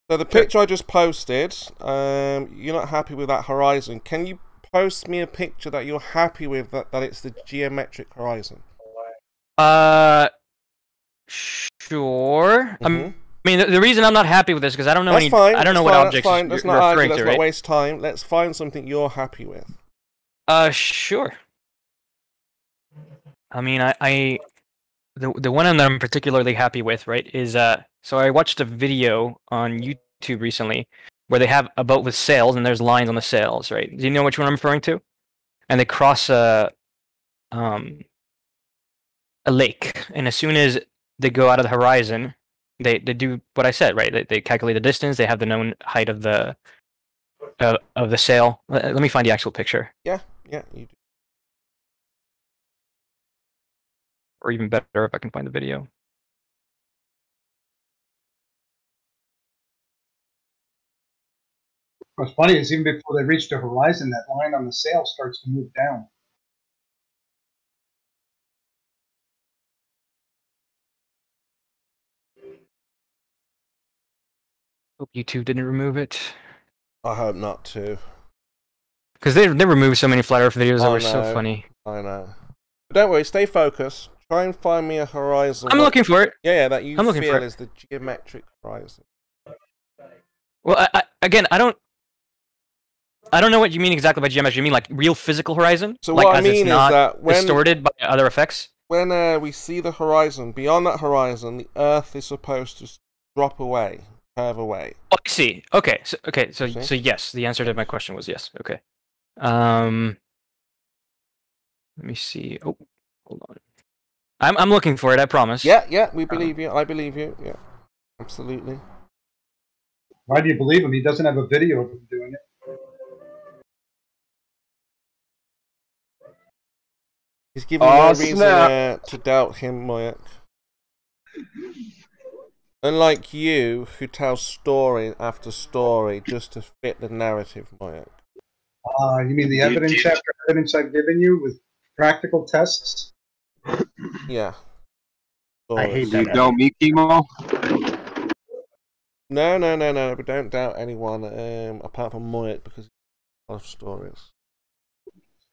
So the picture I just posted, you're not happy with that horizon. Can you post me a picture that you're happy with that it's the geometric horizon? Sure. I mean, the reason I'm not happy with this because I don't know I don't know what objects you're referring to, right? Let's not waste time. Let's find something you're happy with. Sure. I mean, the one that I'm particularly happy with, right, is so I watched a video on YouTube recently where they have a boat with sails and there's lines on the sails, right? Do you know which one I'm referring to? And they cross a lake, and as soon as they go out of the horizon, they do what I said, right? They calculate the distance. They have the known height of the sail. Let me find the actual picture. Yeah, you do. Or even better, if I can find the video. What's funny is even before they reach the horizon, that line on the sail starts to move down. Hope YouTube didn't remove it. I hope not too. Because they removed so many flat Earth videos that were so funny. I know. But don't worry, stay focused. Try and find me a horizon. I'm looking for it. Yeah, that you feel is the geometric horizon. Well, again, I don't know what you mean exactly by geometry. You mean like real physical horizon? So like, what I mean is that when distorted by other effects. When we see the horizon, beyond that horizon, the Earth is supposed to drop away, curve away. Oh, I see. Okay, so yes, the answer to my question was yes. Okay. Let me see. Oh, hold on. I'm looking for it. I promise. Yeah, we believe you. I believe you. Yeah, absolutely. Why do you believe him? He doesn't have a video of him doing it. He's giving you no reason to doubt him, Moyak. Unlike you, who tell story after story just to fit the narrative, Moyak. You mean the evidence after evidence I've given you with practical tests? Yeah. I hate that. You know me, Chemo? No. But don't doubt anyone apart from Moyak because he has a lot of stories.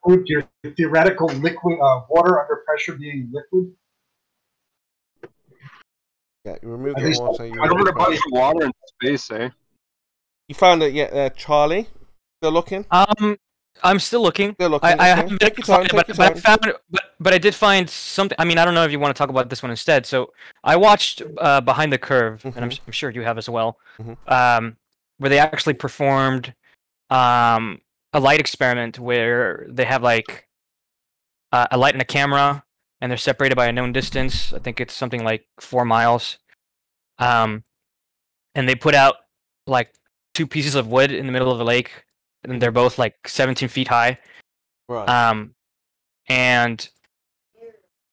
Prove your theoretical liquid water under pressure being liquid. Yeah, you remove the water. I don't want a bunch of water in space, eh? You found it yet, Charlie? Still looking? I'm still looking. I haven't been but I did find something. I mean, I don't know if you want to talk about this one instead. So I watched Behind the Curve, and I'm sure you have as well, where they actually performed a light experiment where they have like a light and a camera, and they're separated by a known distance. I think it's something like 4 miles. And they put out like 2 pieces of wood in the middle of the lake, and they're both like 17 feet high. Right. And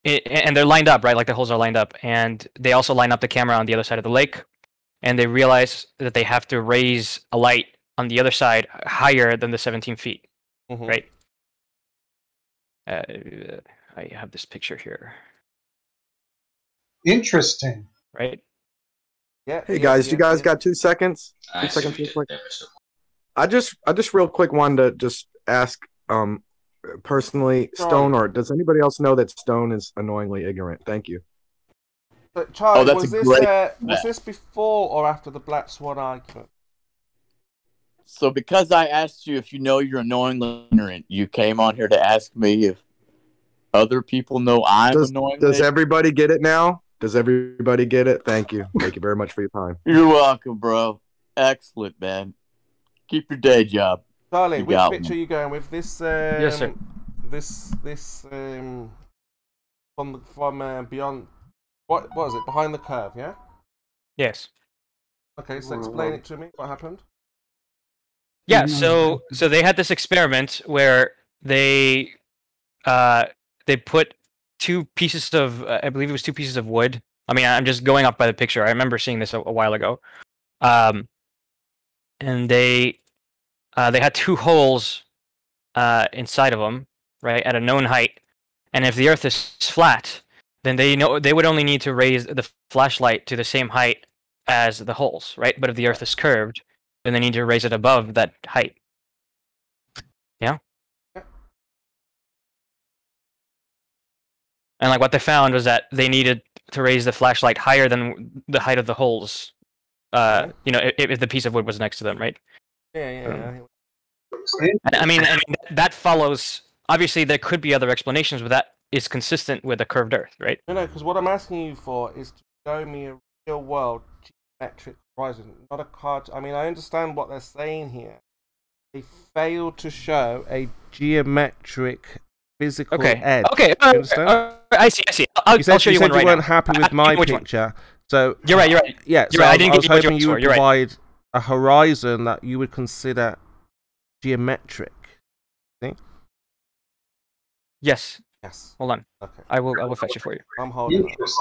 they're lined up, right? Like the holes are lined up, and they also line up the camera on the other side of the lake, and they realize that they have to raise a light on the other side higher than the 17 feet, right? I have this picture here. Interesting. Right? Yeah. Hey guys, you guys got 2 seconds? 2 seconds real quick. I just real quick wanted to just ask personally, Stone, or does anybody else know that Stone is annoyingly ignorant? Thank you. But Charlie, was this before or after the Black Swan argument? So because I asked you if you know you're annoyingly ignorant, you came on here to ask me if other people know I'm annoyingly. Does everybody get it now? Does everybody get it? Thank you. Thank you very much for your time. You're welcome, bro. Excellent, man. Keep your day job. Charlie, which picture are you going with? This yes, sir. This from beyond. What was it? Behind the curve, yeah? Yes. Okay, so explain it to me. What happened? Yeah, so they had this experiment where they put 2 pieces of I believe it was 2 pieces of wood. I mean, I'm just going off by the picture. I remember seeing this a while ago. And they had 2 holes inside of them, right, at a known height. And if the Earth is flat, then they would only need to raise the flashlight to the same height as the holes, right? But if the Earth is curved, then they need to raise it above that height. Yeah? And like what they found was that they needed to raise the flashlight higher than the height of the holes. You know, if the piece of wood was next to them, right? Yeah. I mean, that follows. Obviously, there could be other explanations, but that is consistent with a curved Earth, right? No, because what I'm asking you for is to show me a real world geometric horizon, not a card. I mean, I understand what they're saying here. They failed to show a geometric physical edge. Okay. I see. I'll show you one right now. You weren't happy with my picture, so you're right. Yeah, you're right. I didn't was hoping you would provide a horizon that you would consider geometric. See? Yes. Yes. Hold on. Okay. I will fetch it for you. I'm holding it.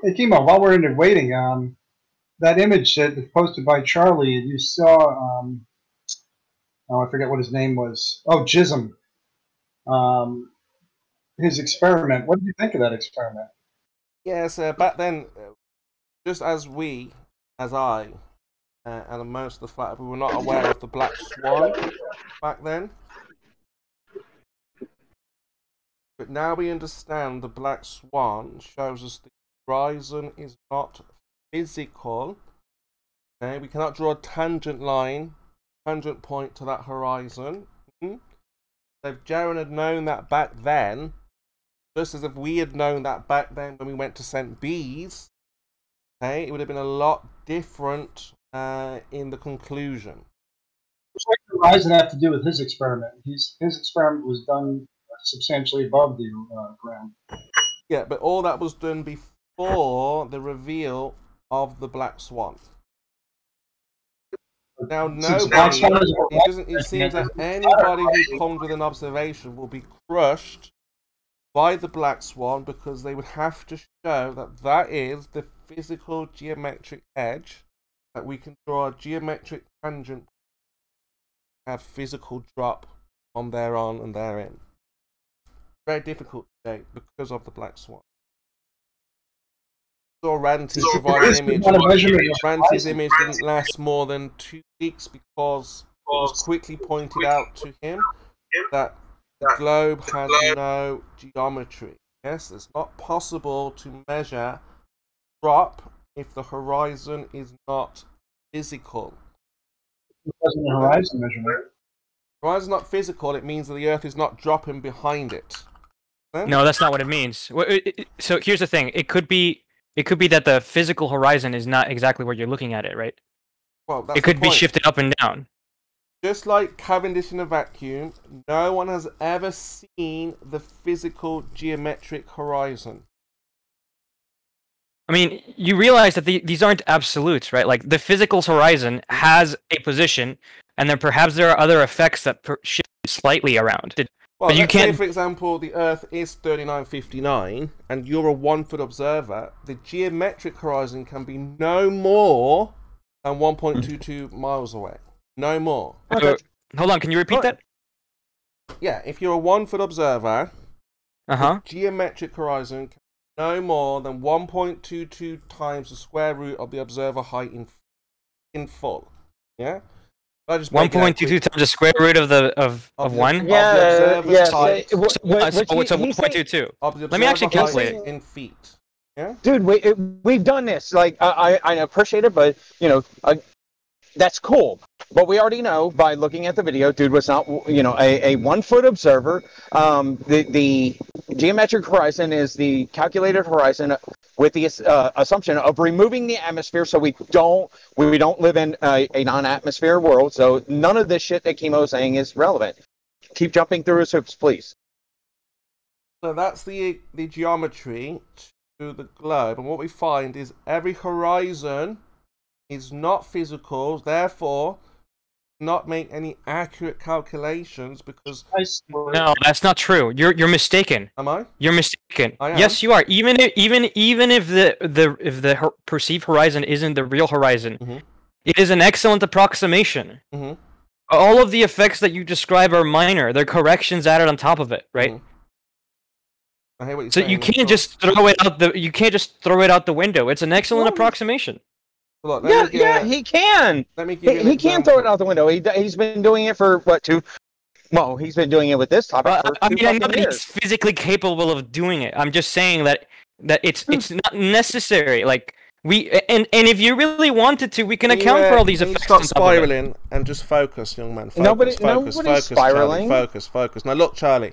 Hey, Kimo, while we're in there waiting, that image that was posted by Charlie, you saw, oh, I forget what his name was. Oh, Jism. His experiment. What did you think of that experiment? Yes, back then, just as I, and most of the flat, we were not aware of the Black Swan back then. But now we understand the Black Swan shows us the horizon is not physical. Okay, we cannot draw a tangent point to that horizon. So if Jaren had known that back then, just as if we had known that back then when we went to St. Bees, okay, it would have been a lot different in the conclusion. What does the horizon have to do with his experiment? His experiment was done substantially above the ground. Yeah, but all that was done before the reveal of the Black Swan. Now, nobody, it seems that anybody who comes with an observation will be crushed by the Black Swan because they would have to show that that is the physical geometric edge, that we can draw a geometric tangent, have physical drop on thereon and therein. Very difficult today because of the Black Swan. Saw Ranty provide an image. Ranty's image didn't last more than 2 weeks because it was quickly pointed out to him that the globe has no geometry. Yes, it's not possible to measure drop if the horizon is not physical. It wasn't a horizon measurement. Horizon is not physical, it means that the Earth is not dropping behind it. No, that's not what it means. So here's the thing. It could be It could be that the physical horizon is not exactly where you're looking at it, right? Well, that's it could the be point. shifted up and down. Just like Cavendish in a vacuum, no one has ever seen the physical geometric horizon. I mean, you realize that these aren't absolutes, right? Like, the physical horizon has a position, and then perhaps there are other effects that shift slightly around. Well, but you let's say, can't... for example, the Earth is 3959, and you're a 1 foot observer. The geometric horizon can be no more than 1.22 miles away. No more. Hold on, can you repeat that? Yeah, if you're a 1 foot observer, the geometric horizon can be no more than 1.22 times the square root of the observer height in full. Yeah? 1.22 times the square root of one? Yeah. So what's 1.22? Let me actually calculate it. In feet. Yeah? Dude, we've done this. Like, I appreciate it, but, you know, that's cool. But we already know by looking at the video, dude was not, you know, a 1 foot observer. The geometric horizon is the calculated horizon with the assumption of removing the atmosphere, so we don't live in a non-atmosphere world. So none of this shit that Chemo is saying is relevant. Keep jumping through his hoops, please. So that's the geometry to the globe, and what we find is every horizon is not physical, therefore not make any accurate calculations because no, that's not true. You're mistaken. Am I? You're mistaken. I am? Yes, you are. Even if the perceived horizon isn't the real horizon, it is an excellent approximation. All of the effects that you describe are minor. They're corrections added on top of it, right? I hear what you're So saying. you can't just throw it out the window. It's an excellent approximation. Look, Yeah, he can. Let me give you an he can throw it out the window. He's been doing it for what, two? Well, he's been doing it with this topic for I two mean, I know fucking that years. he's physically capable of doing it. I'm just saying that it's not necessary. Like and if you really wanted to, we can account for all these effects. Stop spiraling and just focus, young man. Focus, Nobody's focus, spiraling. Charlie, focus. Now look, Charlie.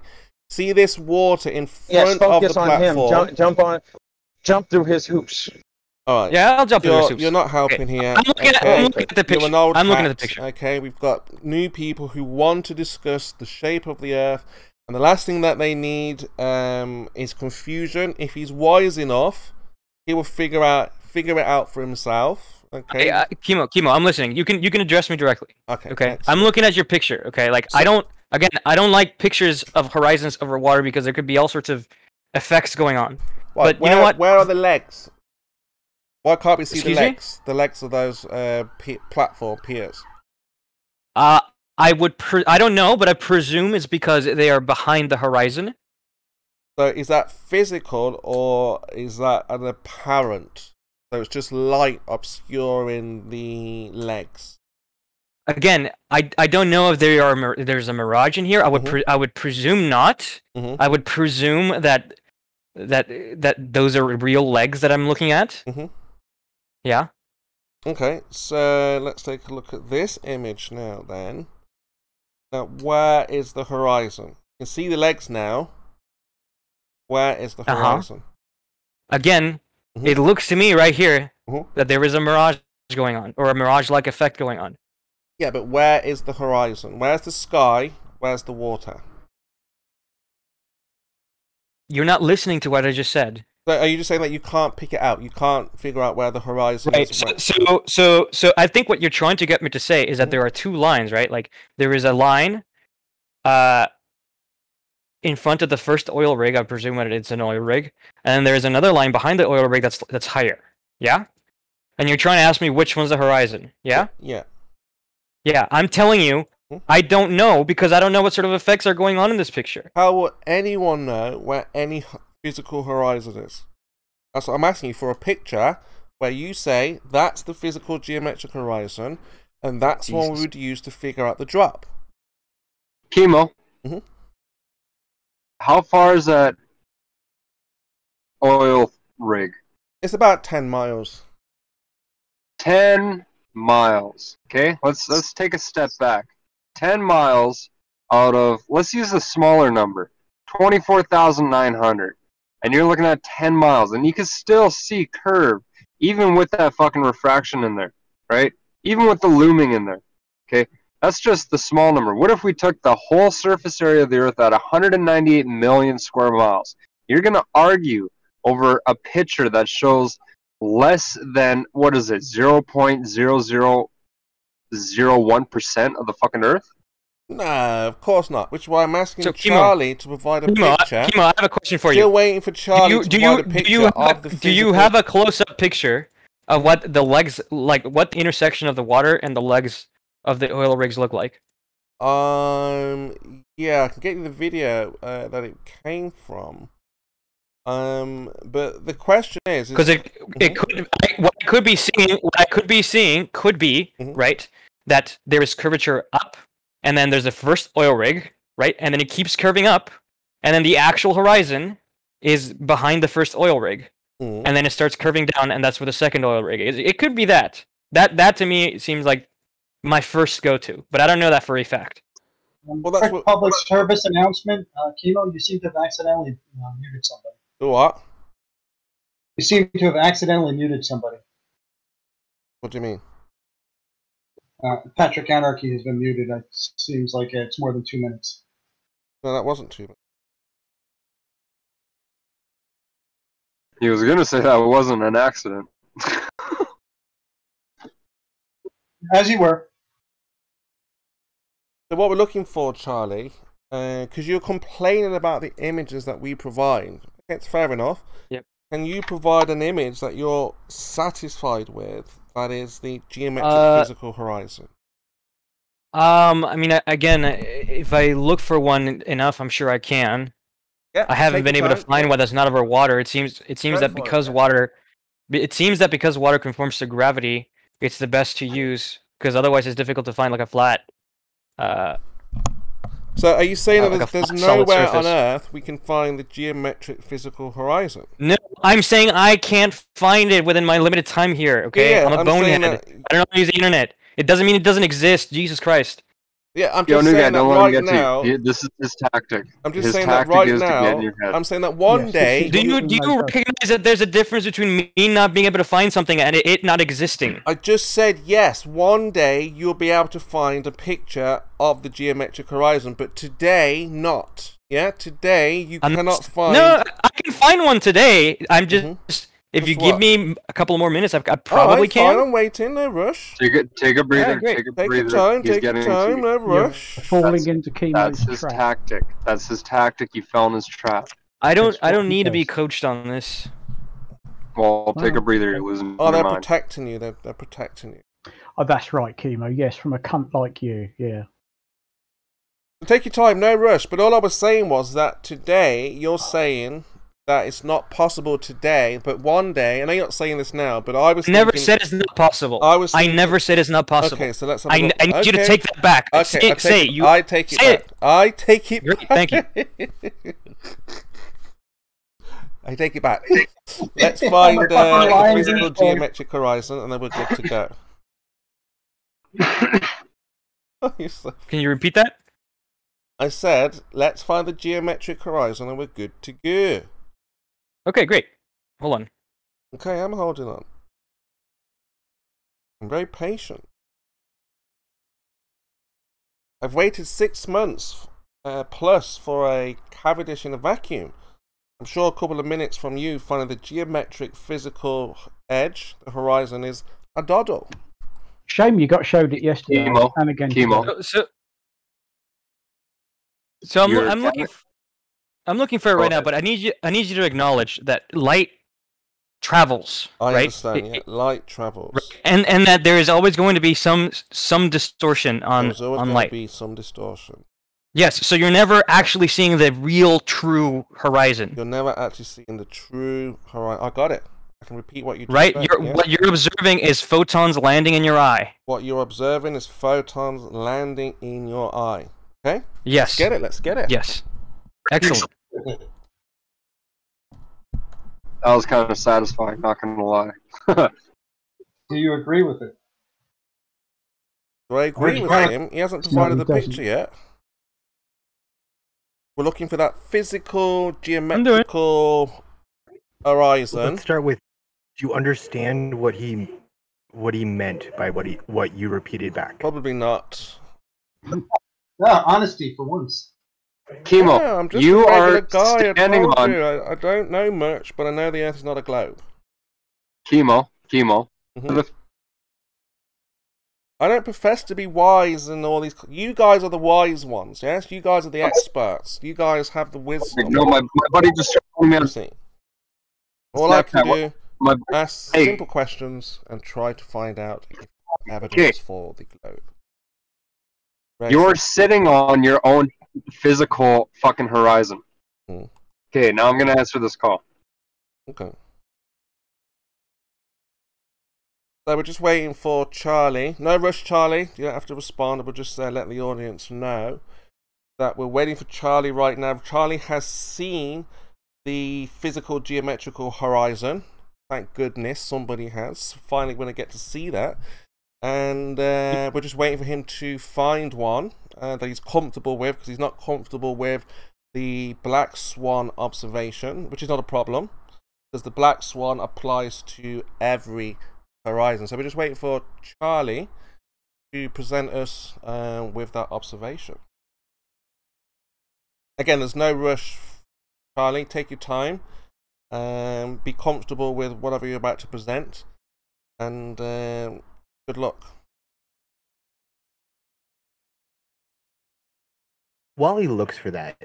See this water in Yes, front of the focus on him. platform. Jump through his hoops. All right. Yeah, I'll jump through his hoops. You're not helping here. I'm looking at the picture. You're an old I'm looking at hat, the picture. Okay, we've got new people who want to discuss the shape of the Earth, and the last thing that they need is confusion. If he's wise enough, he will figure it out for himself. Okay. Chemo, I'm listening. You can address me directly. Okay. Okay. I'm looking at your picture. Okay. Like I don't like pictures of horizons over water because there could be all sorts of effects going on. But you know what? Where are the legs? Why can't we see Excuse the me? legs? The legs of those platform piers. I don't know, but I presume it's because they are behind the horizon. So is that physical or is that an apparent? So it's just light obscuring the legs. Again, I don't know if there's a mirage in here. I would presume not. I would presume that those are real legs that I'm looking at. Yeah. Okay, so let's take a look at this image now then. Now, where is the horizon? You can see the legs now. Where is the horizon? Again, it looks to me right here that there is a mirage going on, or a mirage-like effect going on. Yeah, but where is the horizon? Where's the sky? Where's the water? You're not listening to what I just said. So are you just saying that you can't pick it out? You can't figure out where the horizon is? So I think what you're trying to get me to say is that there are two lines, right? Like there is a line in front of the first oil rig. I presume that it's an oil rig, and then there is another line behind the oil rig that's higher. Yeah, and you're trying to ask me which one's the horizon. Yeah. Yeah. Yeah. I'm telling you, I don't know because I don't know what sort of effects are going on in this picture. How will anyone know where any physical horizon is? That's what I'm asking you for, a picture where you say that's the physical geometric horizon, and that's what we would use to figure out the drop. Chemo. How far is that oil rig? It's about 10 miles. 10 miles. Okay, let's take a step back. 10 miles out of, let's use a smaller number, 24,900. and you're looking at 10 miles, and you can still see curve, even with that fucking refraction in there, right? Even with the looming in there, okay? That's just the small number. What if we took the whole surface area of the Earth at 198 million square miles? You're going to argue over a picture that shows less than, what is it, 0.0001% of the fucking Earth? No, of course not. Which is why I'm asking Charlie to provide a picture. Kimo, I have a question for you. Still waiting for Charlie to provide a picture of the physical... Do you have a close-up picture of what the legs, like what the intersection of the water and the legs of the oil rigs look like? Yeah, I can get you the video that it came from. But the question is because what I could be seeing could be right, that there is curvature up, and then there's the first oil rig, right, and then it keeps curving up, and then the actual horizon is behind the first oil rig, and then it starts curving down, and that's where the second oil rig is. It could be that. That to me seems like my first go-to, but I don't know that for a fact. Well, that's quick public service announcement. Kimo, you seem to have accidentally muted somebody. What? You seem to have accidentally muted somebody. What do you mean? Patrick Anarchy has been muted. It seems like it's more than 2 minutes. No, that wasn't 2 minutes. He was going to say that wasn't an accident. As you were. So what we're looking for, Charlie, because you're complaining about the images that we provide. It's fair enough. Yep. Can you provide an image that you're satisfied with, that is the geometric physical horizon? I mean, again, if I look for one enough, I'm sure I can. Yeah, I haven't been able to find one that's not over water. It seems that because water conforms to gravity, it's the best to use, because otherwise it's difficult to find like a flat. So are you saying that there's nowhere on Earth we can find the geometric physical horizon? No, I'm saying I can't find it within my limited time here, okay? Yeah, I'm a bonehead. I don't know how to use the internet. It doesn't mean it doesn't exist. Jesus Christ. Yeah, I'm just saying that right now... This is his tactic. I'm just saying that right now, I'm saying that one day... Do you recognize that there's a difference between me not being able to find something and it not existing? I just said yes, one day you'll be able to find a picture of the geometric horizon, but today, not. Yeah, today you cannot find... No, I can find one today. I'm just... If you give me a couple more minutes, I probably can. Fine, I'm waiting, no rush. Take a breather, take a breather. Take your time, no rush. Falling into Kimo's That's his tactic. That's his tactic. You fell in his trap. I don't need to be coached on this. Well, take a breather, you're losing your they're mind. protecting you, they're protecting you. Oh, that's right, Kimo. Yes, from a cunt like you, yeah. Take your time, no rush. But all I was saying was that today, you're saying... that it's not possible today, but one day, and I'm not saying this now, but I was never said it's not possible. I never said it's not possible. Okay, so let's have I need you to take that back. Okay, say it. I take it back. I take it back. Thank you. I take it back. Let's find the physical geometric horizon, and then we're good to go. Can you repeat that? I said, let's find the geometric horizon, and we're good to go. Okay, great. Hold on. Okay, I'm holding on. I'm very patient. I've waited 6 months plus for a Cavendish in a vacuum. I'm sure a couple of minutes from you finding the geometric physical edge, the horizon, is a doddle. Shame you got showed it yesterday and again. So I'm looking for it right now, but I need you to acknowledge that light travels. I right? understand. Yeah, light travels, and that there is always going to be some distortion on There's always on going light. to be some distortion. Yes, so you're never actually seeing the real, true horizon. You're never actually seeing the true horizon. I got it. I can repeat what you just right. said, What you're observing is photons landing in your eye. What you're observing is photons landing in your eye. Okay. Yes. Let's get it. Let's get it. Yes. Excellent. That was kind of satisfying, not gonna lie. Do you agree with it? Do I agree with him? He hasn't provided the picture yet. We're looking for that physical, geometrical horizon. Let's start with, do you understand what he meant by what you repeated back? Probably not. Yeah, honesty for once. Chemo, Yeah, I'm just you a regular are guy. standing I told on. you. I don't know much, but I know the Earth is not a globe. Chemo. I don't profess to be wise and all these. You guys are the wise ones, yes? You guys are the experts. You guys have the wisdom. No, my buddy just told me. See. All I can do ask simple questions and try to find out if evidence for the globe. You're sitting on your own physical fucking horizon. Okay, now I'm gonna answer this call. Okay. So we're just waiting for Charlie. No rush, Charlie. You don't have to respond. We'll just let the audience know that we're waiting for Charlie right now. Charlie has seen the physical geometrical horizon. Thank goodness somebody has. Finally going to get to see that. And we're just waiting for him to find one that he's comfortable with, because he's not comfortable with the black swan observation, which is not a problem, because the black swan applies to every horizon. So we're just waiting for Charlie to present us with that observation. Again, there's no rush, Charlie. Take your time. Be comfortable with whatever you're about to present, and good luck. While he looks for that,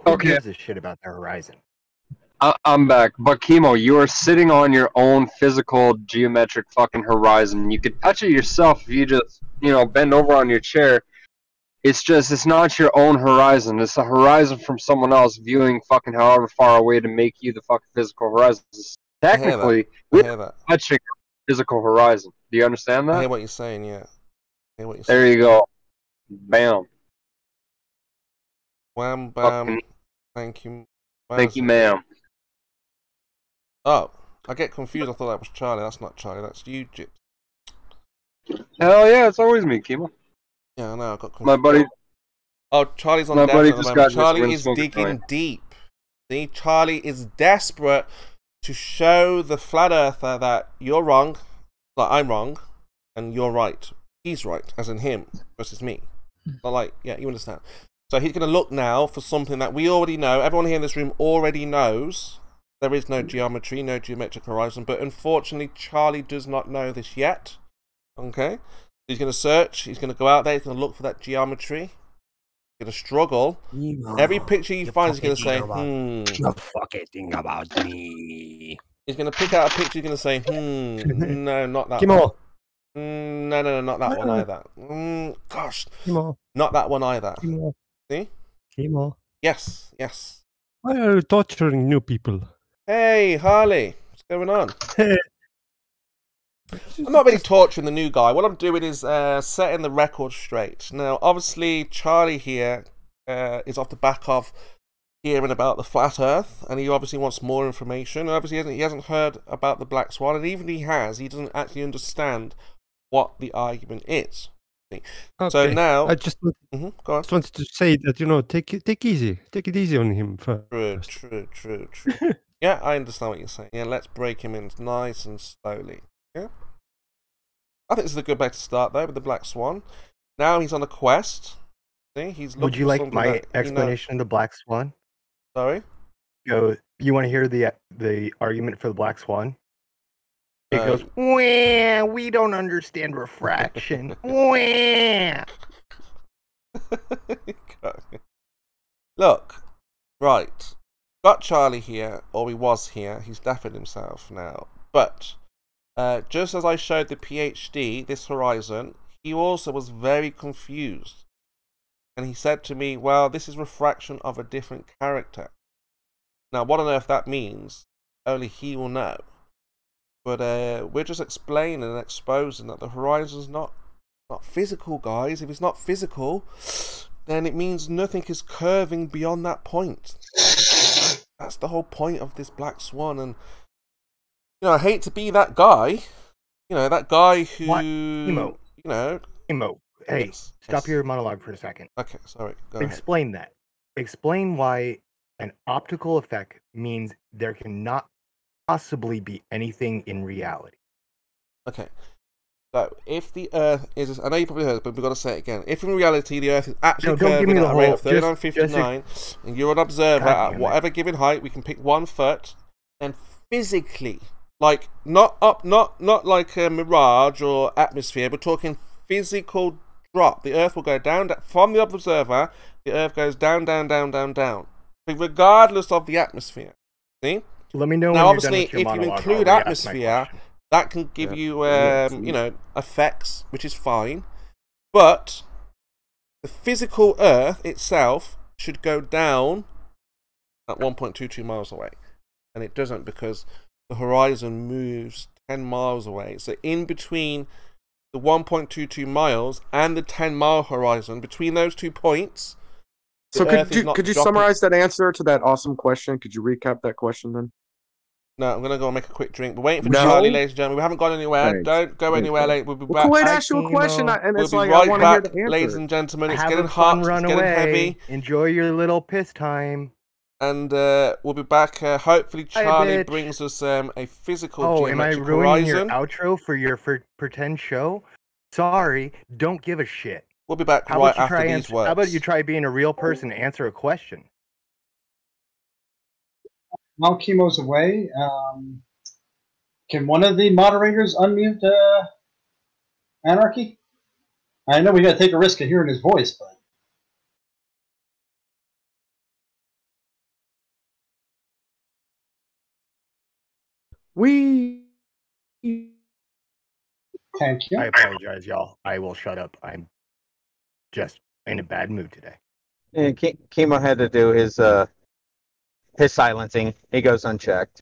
who gives a shit about the horizon? I'm back. But Chemo, you are sitting on your own physical geometric fucking horizon. You could touch it yourself if you just, bend over on your chair. It's not your own horizon. It's a horizon from someone else viewing fucking however far away to make you the fucking physical horizon. Technically, we're touching physical horizon. Do you understand that? I hear what you're saying, yeah. I hear what you're there saying. you go. Bam. Wham, bam. Thank you. Thank you, ma'am. Oh, I get confused. I thought that was Charlie. That's not Charlie. That's you, Gyps. Hell yeah, it's always me, Chemo. Yeah, I know. I got confused. My buddy. Oh, Charlie's on my deck buddy at the just moment. got Charlie is digging deep. See, Charlie is desperate to show the flat earther that you're wrong, like I'm wrong, and you're right. He's right, as in him versus me. Not like, yeah, you understand. So he's going to look now for something that we already know. Everyone here in this room already knows. There is no geometry, no geometric horizon, but unfortunately, Charlie does not know this yet. Okay? He's going to search. He's going to go out there. He's going to look for that geometry. He's going to struggle. Every picture he finds, he's going to say, You fucking think about me. He's going to pick out a picture. He's going to say, no, not that Kimo. one. No, not that one either. Gosh. Kimo. Not that one either. Kimo. See? Kimo. Yes. Why are you torturing new people? Hey, Harley. What's going on? Hey. I'm not really torturing the new guy. What I'm doing is setting the record straight. Now, obviously, Charlie here is off the back of hearing about the flat Earth, and he obviously wants more information. Obviously, he hasn't heard about the black swan, and even if he has, he doesn't actually understand what the argument is. Okay. So now, I just wanted to say that take it easy on him first. True. Yeah, I understand what you're saying. Yeah, let's break him in nice and slowly. Yeah, I think this is a good way to start though with the black swan. Now he's on a quest. See, he's looking. Would you for like something my that, explanation of the black swan? Sorry. You want to hear the argument for the black swan? It goes, wah, we don't understand refraction. Wah. Look, right. Got Charlie here, or he was here. He's deafened himself now. But just as I showed the PhD this horizon, he also was very confused. And he said to me, well, this is refraction of a different character. Now, what on earth that means, only he will know. But we're just explaining and exposing that the horizon's not physical, guys. If it's not physical, then it means nothing is curving beyond that point. That's the whole point of this black swan. And, I hate to be that guy. That guy who... What? Emo. Emo. Hey, yes, stop your monologue for a second. Okay, sorry. Go Explain ahead. that. Explain why an optical effect means there cannot possibly be anything in reality. Okay. So if the Earth is, I know you probably heard it, but we've got to say it again. If in reality the Earth is actually curving at a rate of 39.59, and you're an observer at whatever given height, we can pick 1 foot, then physically, like not like a mirage or atmosphere. We're talking physical drop. The Earth will go down from the observer. The Earth goes down, regardless of the atmosphere. See? Let me know. Now, obviously, if you include atmosphere, that can give you, you know, effects, which is fine. But the physical Earth itself should go down at 1.22 miles away, and it doesn't because the horizon moves 10 miles away. So in between the 1.22 miles and the 10-mile horizon, between those 2 points. So could you summarize that answer to that awesome question? Could you recap that question then? No, I'm gonna go and make a quick drink. We're waiting for Charlie, ladies and gentlemen. We haven't gone anywhere. Thanks. Don't go anywhere. We'll be back. Quit ask you a question, and we'll it's be like right I want to hear back, the answer. ladies and gentlemen. It's Have getting a fun hot. run It's getting away. heavy. Enjoy your little piss time. And we'll be back. Hopefully, Charlie bitch. brings us a physical. Oh, am I geometrical ruining horizon. your outro for your pretend show? Sorry, don't give a shit. We'll be back How right about you after try these words. How about you try being a real person and answer a question? While Chemo's away, can one of the moderators unmute Anarchy? I know we got to take a risk of hearing his voice, but thank you. I apologize, y'all. I will shut up. I'm just in a bad mood today. And Chemo had to do his silencing. He goes unchecked.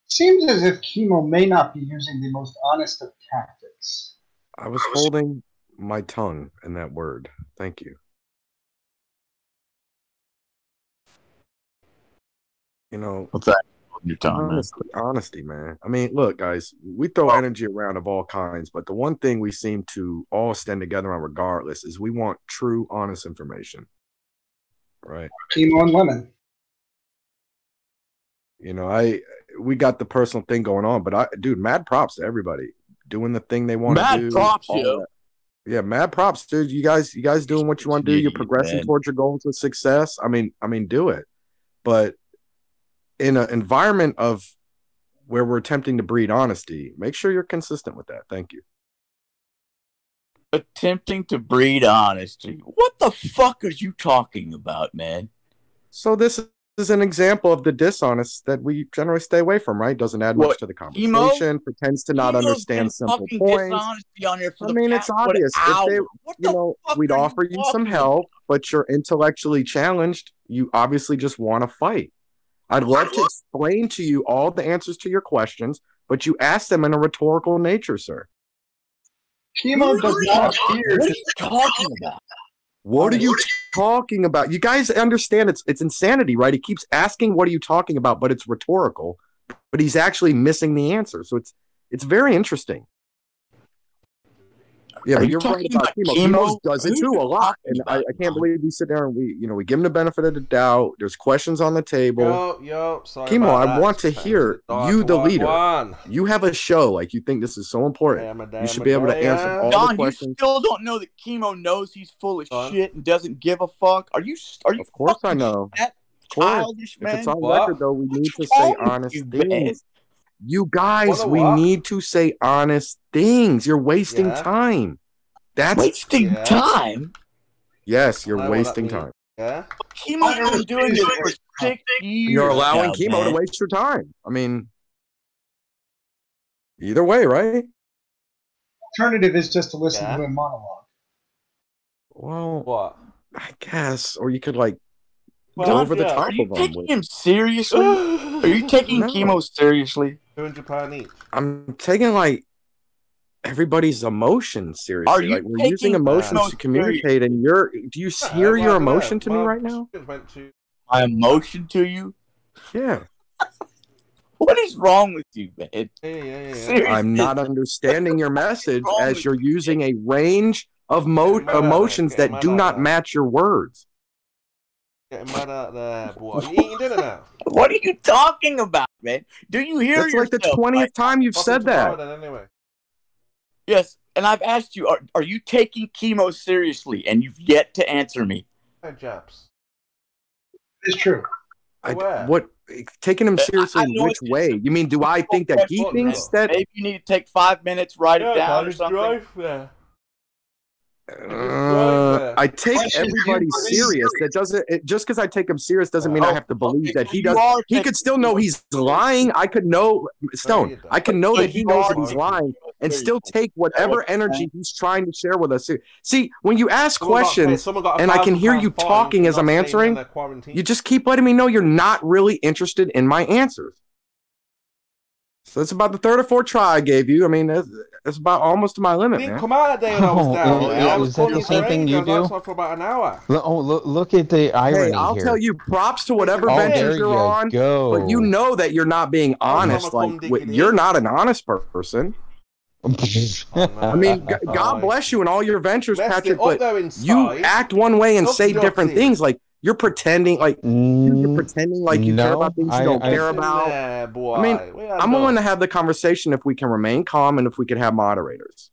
Seems as if Chemo may not be using the most honest of tactics. I was holding my tongue in that word. Thank you. You know, what's that? Your tongue, honesty, man. I mean, look, guys, we throw energy around of all kinds, but the one thing we seem to all stand together on regardless is we want true, honest information. Right. Chemo and Lemon. You know, we got the personal thing going on, but dude, mad props to everybody doing the thing they want to do. Mad props, yo. Yeah, mad props, dude. You guys doing what you want to do. You're progressing towards your goals of success. I mean, do it. But in an environment of where we're attempting to breed honesty, make sure you're consistent with that. Thank you. Attempting to breed honesty. What the fuck are you talking about, man? So this is an example of the dishonest that we generally stay away from, right? Doesn't add much to the conversation, pretends to not understand simple points. I mean, it's obvious. If they, we'd offer you some help, but you're intellectually challenged. You obviously just want to fight. I'd love to explain to you all the answers to your questions, but you ask them in a rhetorical nature, sir. Chemo does not appear. What are you talking about? What are you talking about? You guys understand it's insanity, right? He keeps asking, what are you talking about? But it's rhetorical, but he's actually missing the answer. So it's very interesting. Yeah, but you're right about Chemo. Chemo does it too a lot. And I can't believe we sit there and we give him the benefit of the doubt. There's questions on the table. Sorry Chemo, about I that. want to hear you, the leader. You have a show, like you think this is so important. You should be able to answer all the questions. You still don't know that Chemo knows he's full of shit and doesn't give a fuck. Are you? Of course I know. Childish, man. If it's on record, though, we need to say honest things. You guys, we need to say honest things. You're wasting time. That's wasting time. Yes, you're wasting time. Yeah. Chemo's been doing this for 6 years. You're allowing now, Chemo to waste your time. I mean, either way, right? Alternative is just to listen to a monologue. Well, what? I guess, or you could go Don, over the top are you of them. taking him seriously? Are you taking Chemo seriously? £200 each. I'm taking everybody's emotions seriously. Are you we're using emotions to communicate, and do you hear your emotion to me right now? My emotion to you? Yeah. What is wrong with you, man? Yeah. I'm not understanding your message as you're using a range of emotions that do not match your words. Getting mad out there, boy. You eating dinner now? What are you talking about, man? Do you hear That's like the 20th time you've said that. Then, anyway. Yes, and I've asked you, are you taking chemo seriously? And you've yet to answer me. Hey, Japs. It's true. What? Taking him seriously in which way? You mean, do I think that he thinks that? Maybe you need to take 5 minutes, write it down or something. I take everybody serious. That doesn't just because I take him serious doesn't mean I have to believe that he does. He could still know he's lying. I could know Stone. I can know that he knows that he's lying and still take whatever energy he's trying to share with us. See, when you ask questions and I can hear you talking as I'm answering, you just keep letting me know you're not really interested in my answers. So it's about the third or fourth try I gave you. I mean, it's about almost to my limit, man. Come out there when I was down. I was is that the same thing you do? For about an hour. Look at the irony I'll here. tell you, props to whatever ventures you're on, but you know that you're not being honest. Like, you're not an honest person. I mean, God bless you in all your ventures, Patrick, but you act one way and say different things. Like, you're pretending like you care about things you don't care about. I mean, I'm willing to have the conversation if we can remain calm and if we can have moderators.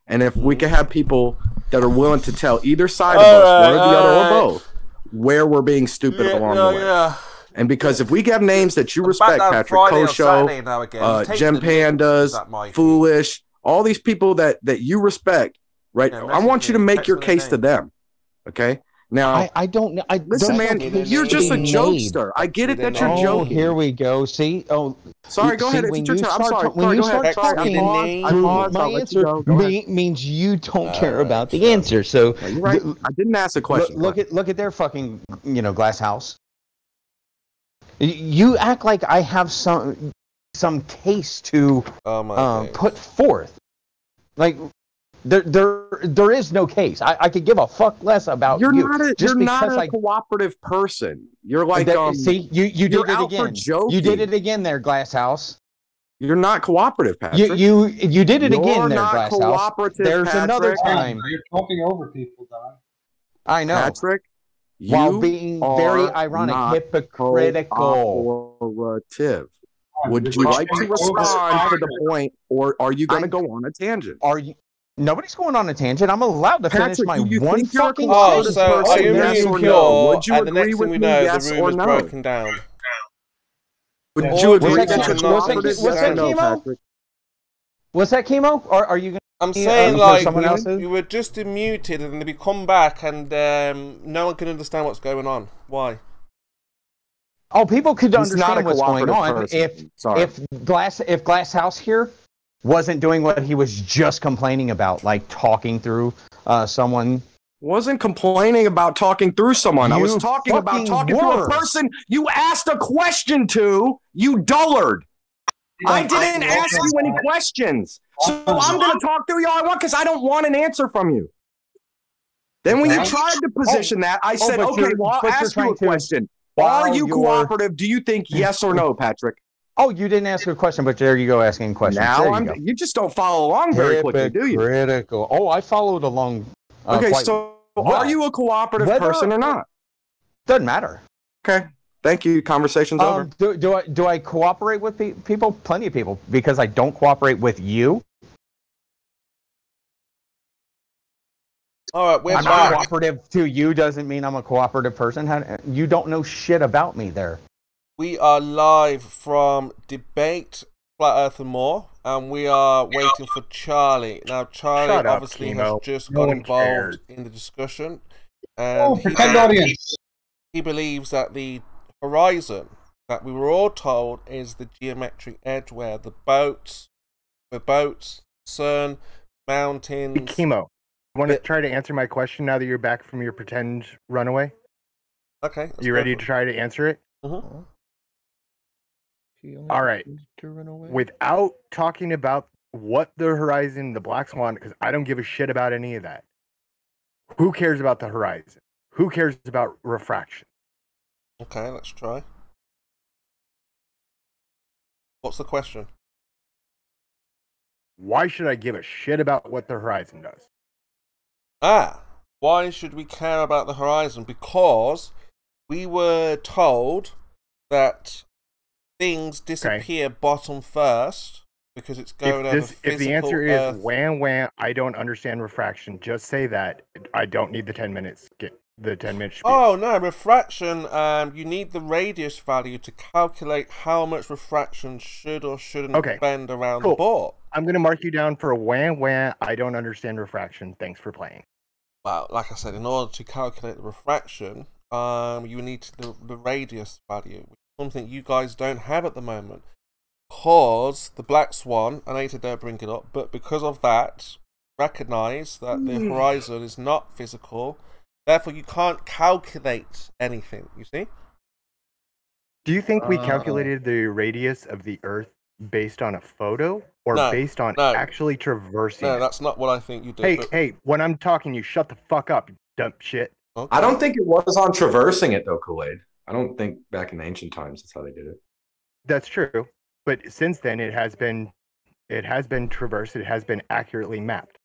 And if we can have people that are willing to tell either side of us, one or the other or both, where we're being stupid along the way. And because if we have names that you respect, Patrick, Kosho, Gem Pandas, Foolish, all these people that you respect, right? I want you to make your case to them, okay? Now, I don't know. Listen, man, you're just a jokester. I get it that you're joking. Here we go. See? Sorry, go ahead. It's your turn. I'm sorry. When you start talking, my answer means you don't care about the answer. So you're right. I didn't ask a question. Look at their fucking glass house. You act like I have some case to put forth. Like there is no case. I could give a fuck less about you. You're not a cooperative person. You're like see, you did it again. You did it again there, Glass House. You're not cooperative, Patrick. You did it again there, Glass House. There's Patrick. Another time. You're talking over people, Don. I know. Patrick, while being very ironic, hypocritical. Cooperative. Would you like to respond to the point, or are you going to go on a tangent? Are you? Nobody's going on a tangent. I'm allowed to finish my one fucking sentence. So are you pure? Would you agree with me, yes or no? Broken down. Would you agree that you're cooperative? What's that, Chemo? What's that, Chemo? Are you going? I'm saying like you were just muted and then we come back and no one can understand what's going on. Why? Oh, people could understand what's going on if Glass House here wasn't doing what he was just complaining about, like talking through someone. Wasn't complaining about talking through someone. I was talking about talking to a person you asked a question to, you dullard. I didn't ask you any questions. So I'm going to talk through you all I want because I don't want an answer from you. Then when you tried to position that, I said, okay, well, I'll ask you a question. Are you cooperative? Do you think yes or no, Patrick? Oh, you didn't ask a question, but there you go asking questions. Now you just don't follow along very quickly, do you? Critical. Oh, I followed along. Okay, so are you a cooperative person or not? Doesn't matter. Okay, thank you. Conversation's over. Do I cooperate with people? Plenty of people. Because I don't cooperate with you. All right, we're back. I'm cooperative to you doesn't mean I'm a cooperative person. You don't know shit about me there. We are live from Debate Flat Earth and More, and we are waiting for Charlie. Now, Charlie obviously has just got involved in the discussion, and he believes that the horizon that we were all told is the geometric edge where the boats, sun, mountains. Chemo. Want to try to answer my question now that you're back from your pretend runaway? Okay. You ready to try to answer it? Uh-huh. All right. Without talking about what the horizon, the black swan, because I don't give a shit about any of that. Who cares about the horizon? Who cares about refraction? Okay, let's try. What's the question? Why should I give a shit about what the horizon does? Why should we care about the horizon? Because we were told that things disappear bottom first because it's going over physical If the answer Earth. is wham, I don't understand refraction. Just say that. I don't need the 10 minutes. Get the 10-minute spiel. Oh no, refraction. You need the radius value to calculate how much refraction should or shouldn't bend around the ball. I'm gonna mark you down for a wham. I don't understand refraction. Thanks for playing. Well, like I said, in order to calculate the refraction, you need the radius value, which is something you guys don't have at the moment. Because the black swan, and I need to don't bring it up, but because of that, recognize that the horizon is not physical. Therefore, you can't calculate anything. You see? Do you think we calculated the radius of the Earth based on a photo, or based on actually traversing? No, it? that's not what I think you did. Hey, when I'm talking, you shut the fuck up, you dumb shit. Okay. I don't think it was on traversing it though, Kool-Aid. I don't think back in ancient times that's how they did it. That's true, but since then it has been traversed. It has been accurately mapped.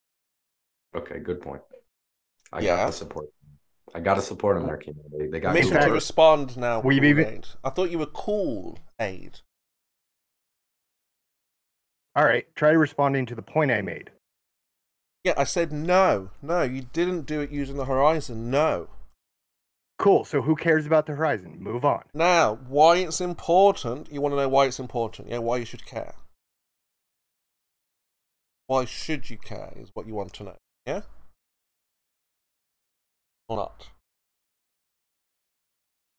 Okay, good point. I got to support. I got to support them there, Kimo. They got Mission to respond now. Aid. I thought you were cool, Aid. All right, try responding to the point I made. Yeah, I said no. No, you didn't do it using the horizon. No. Cool, so who cares about the horizon? Move on. Now, why it's important? You want to know why it's important? Yeah, why you should care. Why should you care is what you want to know. Yeah? Or not?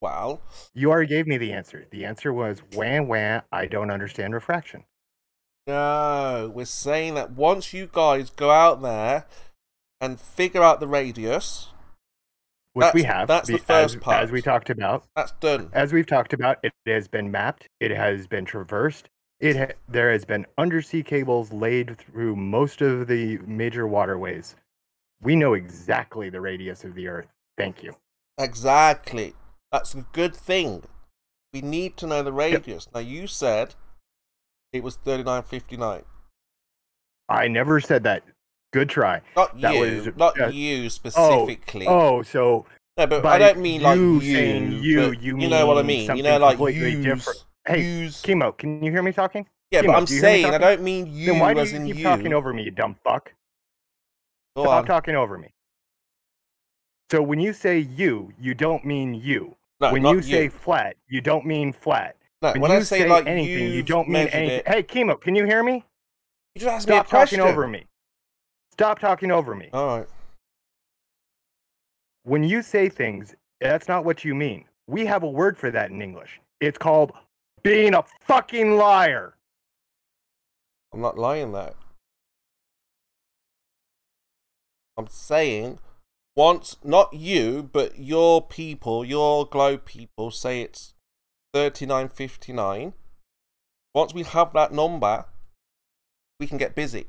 Well, you already gave me the answer. The answer was wham, I don't understand refraction. No, we're saying that once you guys go out there and figure out the radius, which we have, that's the first part. As we talked about. That's done. As we've talked about, it has been mapped. It has been traversed. There has been undersea cables laid through most of the major waterways. We know exactly the radius of the Earth. Thank you. Exactly. That's a good thing. We need to know the radius. Yep. Now, you said it was 3959. I never said that. Good try. Not you specifically. So no, but I don't mean like you. Saying you know what I mean. You know, like different. Hey, Kimo, can you hear me talking? Yeah, Kimo, but I'm saying I don't mean you. Then why do as you in keep you talking over me, you dumb fuck? Stop talking over me. So when you say you don't mean you. No, when you say flat, you don't mean flat. No, when I you say like anything, you don't mean anything. Hey, Kimo, can you hear me? You just asked me a question. Stop talking over me. Stop talking over me. All right. When you say things, that's not what you mean. We have a word for that in English. It's called being a fucking liar. I'm not lying though. I'm saying once, not you, but your people, your globe people say it's 3959. Once we have that number, we can get busy.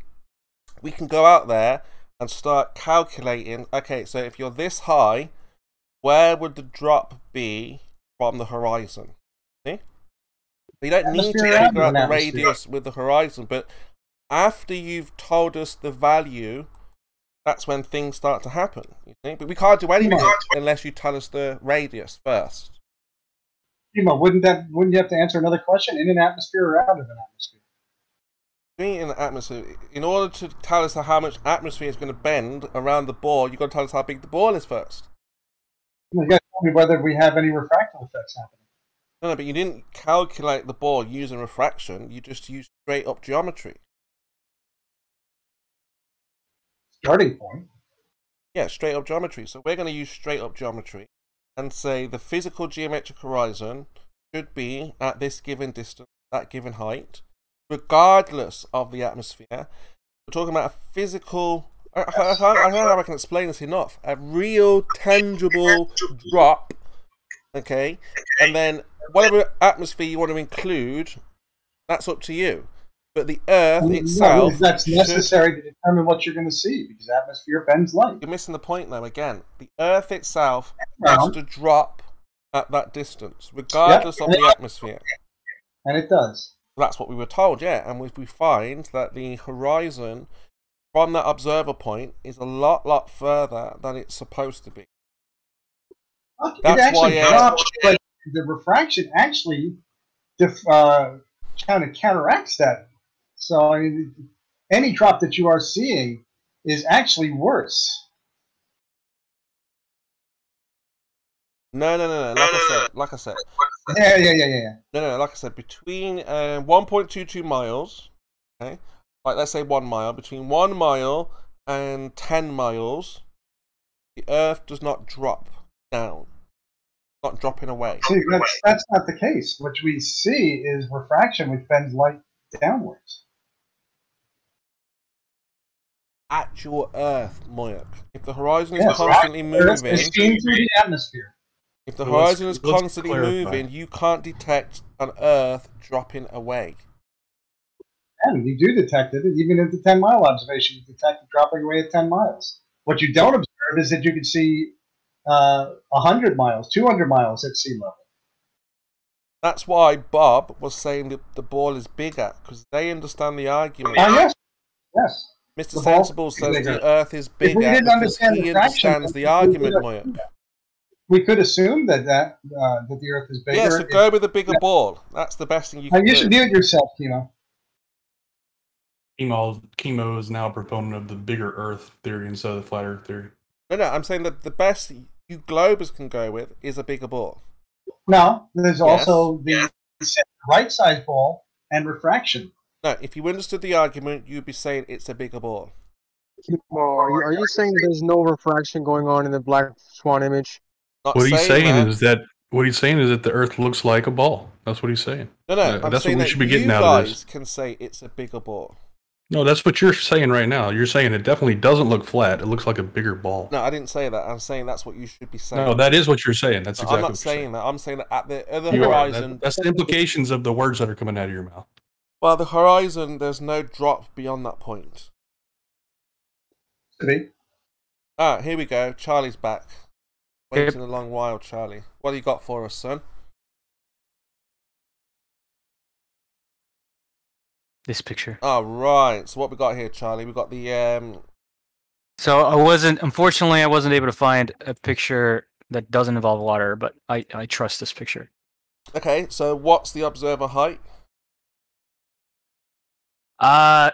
We can go out there and start calculating, okay, so if you're this high, where would the drop be from the horizon? See? You don't need to figure out the radius with the horizon, but after you've told us the value, that's when things start to happen. You see? But we can't do anything unless you tell us the radius first. Wouldn't you have to answer another question? In an atmosphere or out of an atmosphere? Being in the atmosphere, in order to tell us how much atmosphere is going to bend around the ball, you've got to tell us how big the ball is first. You got to tell me whether we have any refractal effects happening. No, but you didn't calculate the ball using refraction. You just used straight up geometry. Starting point. Yeah, straight up geometry. So we're going to use straight up geometry and say the physical geometric horizon should be at this given distance, that given height, regardless of the atmosphere. We're talking about a physical, I don't know how I can explain this enough, a real tangible drop, okay? And then whatever atmosphere you want to include, that's up to you. But the Earth itself... that's necessary to determine what you're going to see, because atmosphere bends light. You're missing the point, though, again. The Earth itself has to drop at that distance, regardless of the atmosphere. And it does. That's what we were told, yeah. And if we find that the horizon from that observer point is a lot further than it's supposed to be. It actually drops, but the refraction actually kind of counteracts that. So I mean, any drop that you are seeing is actually worse. No. Like I said. Yeah. No. Like I said, between 1.22 miles, okay, like let's say 1 mile, between 1 mile and 10 miles, the Earth does not drop down, not dropping away. See, that's not the case. What we see is refraction, which bends light downwards. Actual Earth, Moyak. If the horizon is constantly moving, it's seen through the atmosphere. If the horizon is constantly moving, you can't detect an Earth dropping away. And you do detect it, even at the 10-mile observation, you detect it dropping away at 10 miles. What you don't observe is that you can see 100 miles, 200 miles at sea level. That's why Bob was saying that the ball is bigger, because they understand the argument. Yes. Mr. Sensible says the Earth is bigger because he understands the argument, Moyak. We could assume that the Earth is bigger. Yeah, so go with a bigger ball. That's the best thing you can do. You should do it yourself, Kimo. Kimo is now a proponent of the bigger Earth theory instead of the flat Earth theory. No, I'm saying that the best you globers can go with is a bigger ball. No, there's also the right size ball and refraction. No, if you understood the argument, you'd be saying it's a bigger ball. Are you saying that there's no refraction going on in the black swan image? What he's saying is that the Earth looks like a ball. That's what he's saying. No, that's what we should be getting out of this. You guys can say it's a bigger ball. No, that's what you're saying right now. You're saying it definitely doesn't look flat. It looks like a bigger ball. No, I didn't say that. I'm saying that's what you should be saying. No, that is what you're saying. That's exactly I'm not what you're saying that. I'm saying that at the other horizon... That's the implications of the words that are coming out of your mouth. Well, the horizon, there's no drop beyond that point. Ah, here we go. Charlie's back. Waiting a long while, Charlie. What do you got for us, son? This picture. Oh, right. So what we got here, Charlie? We got the... So unfortunately, I wasn't able to find a picture that doesn't involve water, but I trust this picture. Okay, so what's the observer height?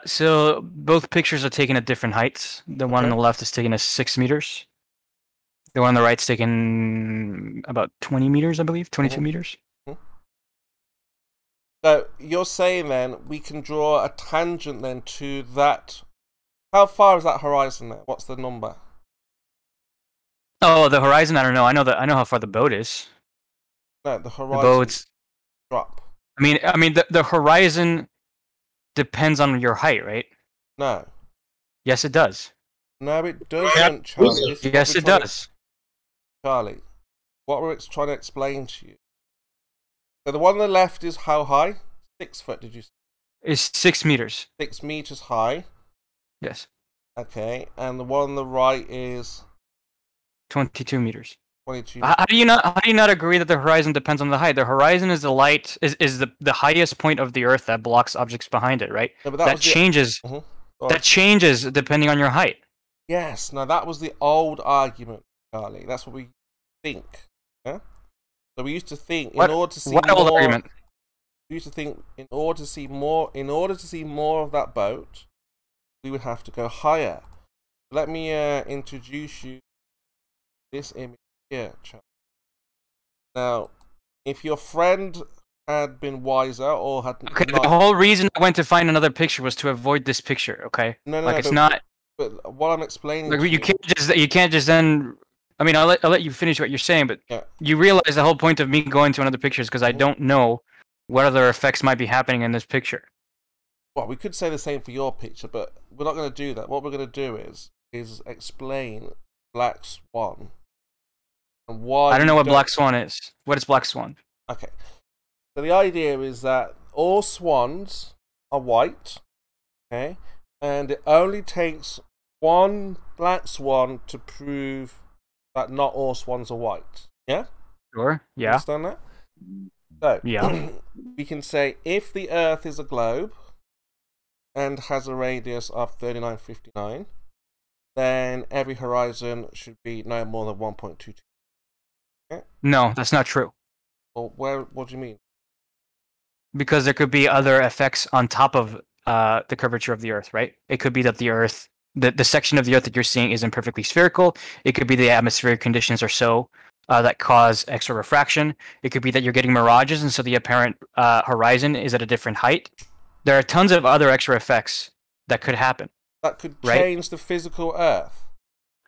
So both pictures are taken at different heights. The one on the left is taken at 6 meters. The one on the right is taken about 20 meters, I believe, 22 meters. So you're saying then we can draw a tangent then to that. How far is that horizon there? What's the number? Oh, the horizon. I don't know. I know how far the boat is. No, the horizon. The boat's drop. I mean, the horizon depends on your height, right? No. Yes, it does. No, it doesn't, Charlie. Yes, it does. Charlie, what we're trying to explain to you. So the one on the left is how high? 6 foot, did you say? It's 6 meters. 6 meters high? Yes. Okay, and the one on the right is 22 meters. 22. How do you not agree that the horizon depends on the height? The horizon is the highest point of the Earth that blocks objects behind it, right? No, but that changes. That changes depending on your height. Yes. Now that was the old argument, Charlie. That's what we think. Yeah. So we used to think in order to see old argument? We used to think in order to see more of that boat, we would have to go higher. Let me introduce you to this image here, Charlie. Now, if your friend had been wiser or had the whole reason I went to find another picture was to avoid this picture. Okay, it's not. But what I'm explaining, you can't just then. I mean, I'll let you finish what you're saying, but you realize the whole point of me going to another picture is because I don't know what other effects might be happening in this picture. Well, we could say the same for your picture, but we're not going to do that. What we're going to do is explain Black Swan and why. I don't know what Black Swan is. What is Black Swan? Okay, so the idea is that all swans are white, okay, and it only takes one black swan to prove that not all swans are white. Yeah? Sure, yeah. Understand that? So, yeah. we can say if the Earth is a globe, and has a radius of 3959, then every horizon should be no more than 1.22. Okay? No, that's not true. Well, what do you mean? Because there could be other effects on top of the curvature of the Earth, right? It could be that the Earth, the section of the Earth that you're seeing isn't perfectly spherical. It could be the atmospheric conditions are so that cause extra refraction. It could be that you're getting mirages, and so the apparent horizon is at a different height. There are tons of other extra effects that could happen. That could change the physical Earth.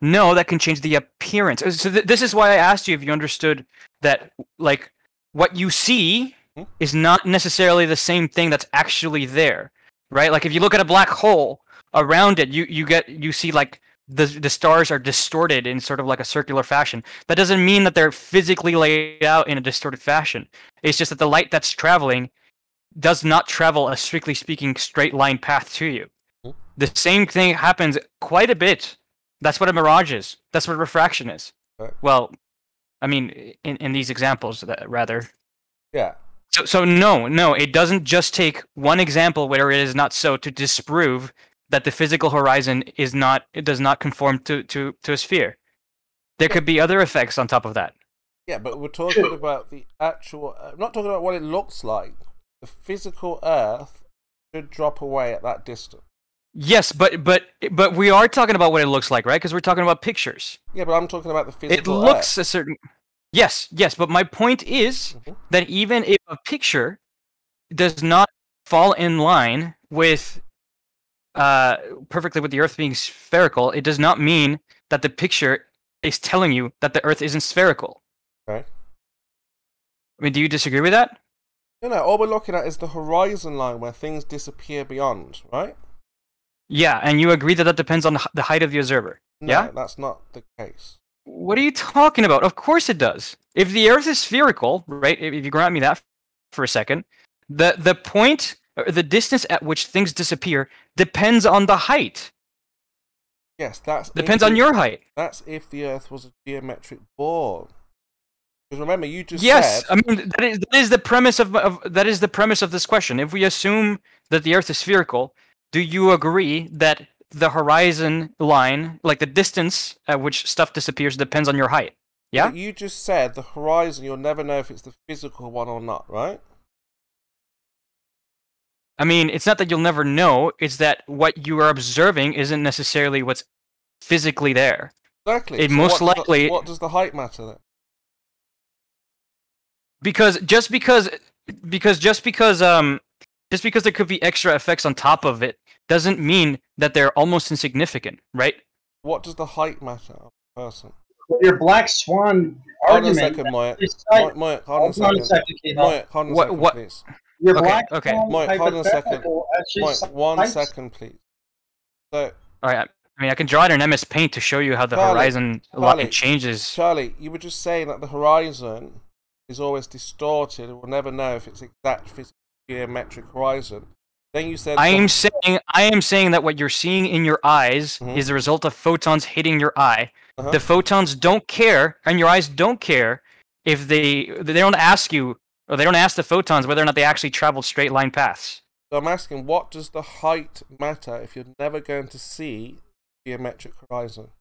No, that can change the appearance. So this is why I asked you if you understood that, like, what you see is not necessarily the same thing that's actually there, right? Like if you look at a black hole, around it, you see like the stars are distorted in sort of like a circular fashion. That doesn't mean that they're physically laid out in a distorted fashion. It's just that the light that's traveling does not travel a strictly speaking straight line path to you. The same thing happens quite a bit. That's what a mirage is. That's what refraction is. Well, I mean, in these examples, rather. Yeah. So no, it doesn't just take one example where it is not so to disprove that the physical horizon does not conform to a sphere. There could be other effects on top of that. Yeah, but we're talking about the actual. I'm not talking about what it looks like. The physical Earth should drop away at that distance. Yes, but we are talking about what it looks like, right? Because we're talking about pictures. Yeah, but I'm talking about the physical. It looks a certain. Yes, but my point is that even if a picture does not fall in line with perfectly with the Earth being spherical, it does not mean that the picture is telling you that the Earth isn't spherical. Right. I mean, do you disagree with that? No, all we're looking at is the horizon line where things disappear beyond, right? Yeah, and you agree that depends on the height of the observer. No, yeah? That's not the case. What are you talking about? Of course it does. If the Earth is spherical, right, if you grant me that for a second, the point, or the distance at which things disappear depends on the height. Yes, that's... Depends on your height. That's if the Earth was a geometric ball. Because remember, you just yes, said... I mean, that is the premise that is the premise of this question. If we assume that the Earth is spherical, do you agree that the horizon line, like the distance at which stuff disappears, depends on your height? Yeah? But you just said the horizon, you'll never know if it's the physical one or not, right? I mean, it's not that you'll never know, it's that what you are observing isn't necessarily what's physically there. Exactly. It So most likely... what does the height matter then? Because just because there could be extra effects on top of it doesn't mean that they're almost insignificant, right? What does the height matter of a person? Your black swan Hold on a argument. second, Moyak. Moyak, Hold on a second. Moyak, hold on a second, please. Your Okay, black okay. swan Moyak, hold on a second. hypothetical actually Moyak, 1 cites- second, please. So, Alright, I mean, I can draw it in MS Paint to show you how the horizon line changes. Charlie, you were just saying that the horizon is always distorted and we'll never know if it's exact physical geometric horizon. Then you said... I am saying that what you're seeing in your eyes is the result of photons hitting your eye. The photons don't care, and your eyes don't care, if they don't ask you, or they don't ask the photons whether or not they actually traveled straight line paths. So I'm asking, what does the height matter if you're never going to see geometric horizon?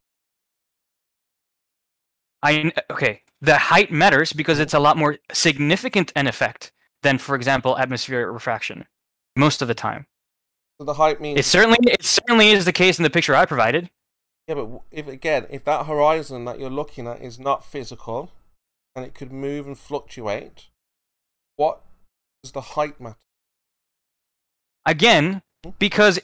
Okay, the height matters because it's a lot more significant an effect than, for example, atmospheric refraction. Most of the time. So the height means... It certainly is the case in the picture I provided. Yeah, but if that horizon that you're looking at is not physical, and it could move and fluctuate, what does the height matter? Again, because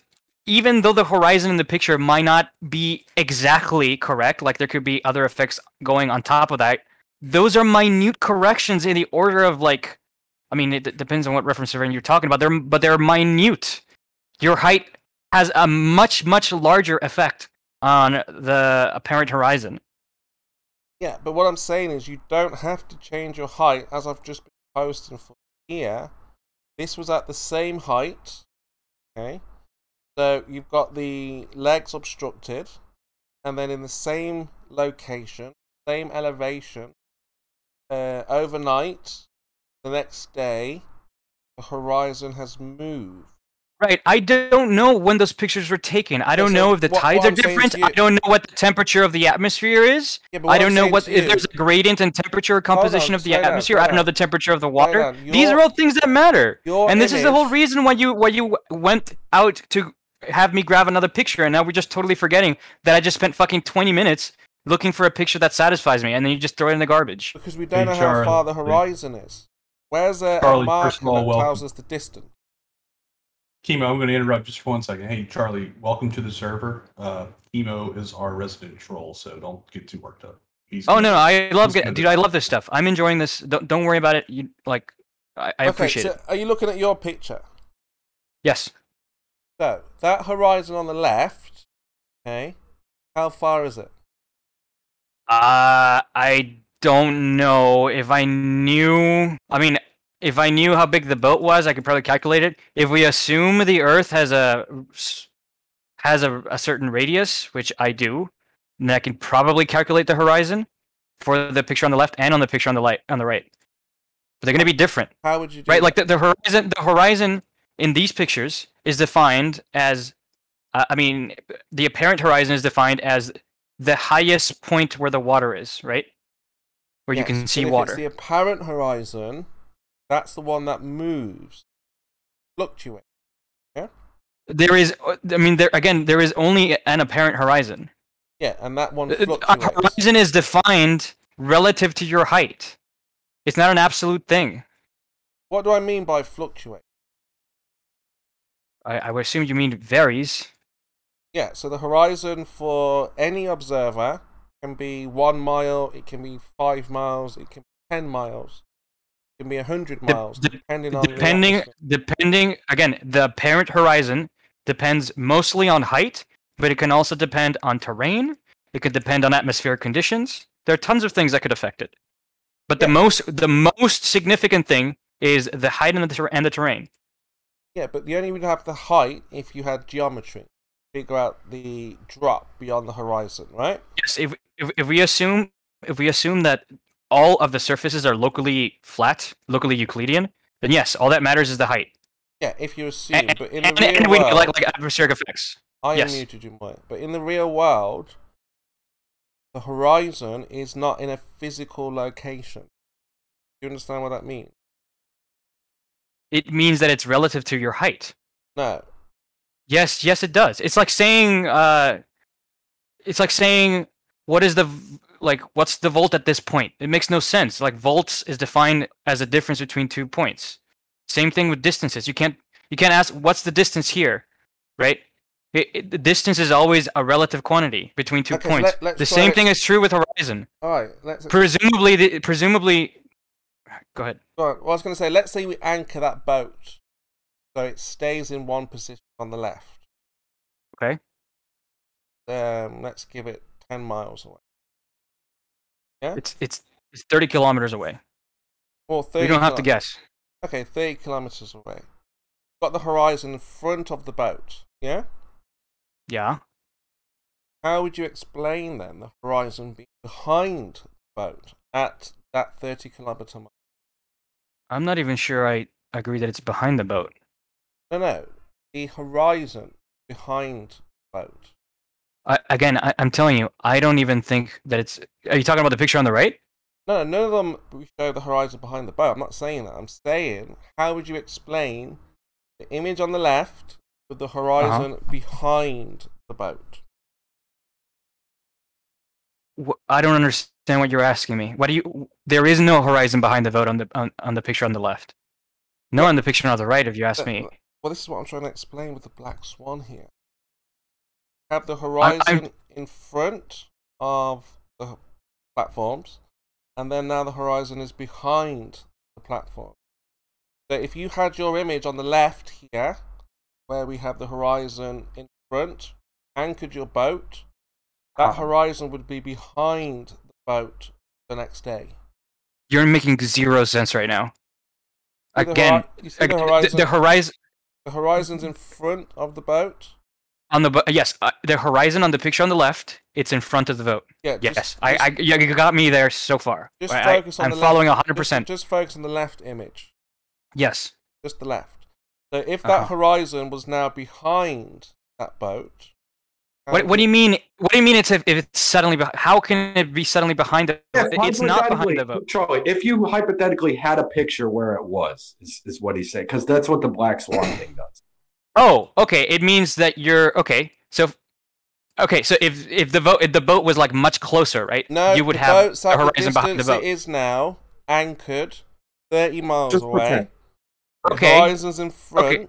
even though the horizon in the picture might not be exactly correct, like there could be other effects going on top of that, those are minute corrections in the order of, like, I mean, it depends on what reference event you're talking about. But they're minute. Your height has a much, much larger effect on the apparent horizon. Yeah, but what I'm saying is you don't have to change your height, as I've just been posting for here. This was at the same height, okay? So you've got the legs obstructed, and then in the same location, same elevation, overnight, the next day, the horizon has moved. Right. I don't know when those pictures were taken. I don't know if the tides are different. I don't know what the temperature of the atmosphere is. I don't know what if there's a gradient in temperature or composition of the atmosphere. I don't know the temperature of the water. These are all things that matter. And this is the whole reason why you went out to have me grab another picture, and now we're just totally forgetting that I just spent fucking 20 minutes looking for a picture that satisfies me, and then you just throw it in the garbage. Because we don't know how far the horizon is. Where's a marker that tells us the distance? Chemo, I'm going to interrupt just for 1 second. Hey, Charlie, welcome to the server. Chemo is our resident troll, so don't get too worked up. I love it, dude. I love this stuff. I'm enjoying this. Don't worry about it. I appreciate it. Are you looking at your picture? Yes. So that horizon on the left, okay, how far is it? I don't know. If I knew, if I knew how big the boat was, I could probably calculate it. If we assume the Earth has a certain radius, which I do, then I can probably calculate the horizon for the picture on the left and on the picture on the right. But they're going to be different. How would you do right? that? Like the horizon in these pictures is defined as, the apparent horizon is defined as the highest point where the water is, right? Where you can see water. If it's the apparent horizon, that's the one that moves, fluctuates. Yeah. There is only an apparent horizon. Yeah, and that one A fluctuates. horizon is defined relative to your height. It's not an absolute thing. What do I mean by fluctuate? I would assume you mean varies. Yeah, so the horizon for any observer can be 1 mile, it can be 5 miles, it can be 10 miles, it can be 100 miles, depending on again, the apparent horizon depends mostly on height, but it can also depend on terrain. It could depend on atmospheric conditions. There are tons of things that could affect it. But the most significant thing is the height and the terrain. Yeah, but you only would have the height if you had geometry. Figure out the drop beyond the horizon, right? Yes, if we assume that all of the surfaces are locally flat, locally Euclidean, then yes, all that matters is the height. Yeah, if you assume, but in the real world, like atmospheric effects. I am muted you, Mike. But in the real world, the horizon is not in a physical location. Do you understand what that means? It means that it's relative to your height. No. Yes, it does. It's like saying, what's the volt at this point? It makes no sense. Like volts is defined as a difference between 2 points. Same thing with distances. You can't ask what's the distance here, right? The distance is always a relative quantity between 2 points. The same thing is true with horizon. All right. Presumably. Go ahead. Well, I was going to say, let's say we anchor that boat so it stays in one position on the left. Okay. Let's give it 10 miles away. Yeah. It's 30 kilometers away. Well, 30 you don't have to guess. Okay, 30 kilometers away. Got the horizon in front of the boat. Yeah. Yeah. How would you explain then the horizon being behind the boat at that 30-kilometer mark? I'm not even sure I agree that it's behind the boat. No. The horizon behind the boat. I'm telling you, I don't even think that it's... Are you talking about the picture on the right? No, none of them show the horizon behind the boat. I'm not saying that. I'm saying, how would you explain the image on the left with the horizon behind the boat? I don't understand what you're asking me. There is no horizon behind the boat on the picture on the left. No, on the picture on the right, if you ask me. Well, this is what I'm trying to explain with the black swan here. Have the horizon in front of the platforms, and then now the horizon is behind the platform. So if you had your image on the left here, where we have the horizon in front, anchored your boat, that horizon would be behind the boat the next day. You're making zero sense right now. The horizon's in front of the boat. Yes, the horizon on the picture on the left, it's in front of the boat. Yeah, you got me there so far. Just focus on I'm following 100%. Just focus on the left image. Yes. Just the left. So if that horizon was now behind that boat, what do you mean? What do you mean? If it's suddenly how can it be suddenly behind the boat? It's not behind the boat. Charlie, if you hypothetically had a picture where it was, is what he's saying, because that's what the black swan thing does. Oh, okay. It means that you're okay. So if the boat was like much closer, right? No, you would the have boat's a at the horizon behind the distance boat. it is now, anchored 30 miles Just away. pretend. The Okay. horizon's in front. Okay.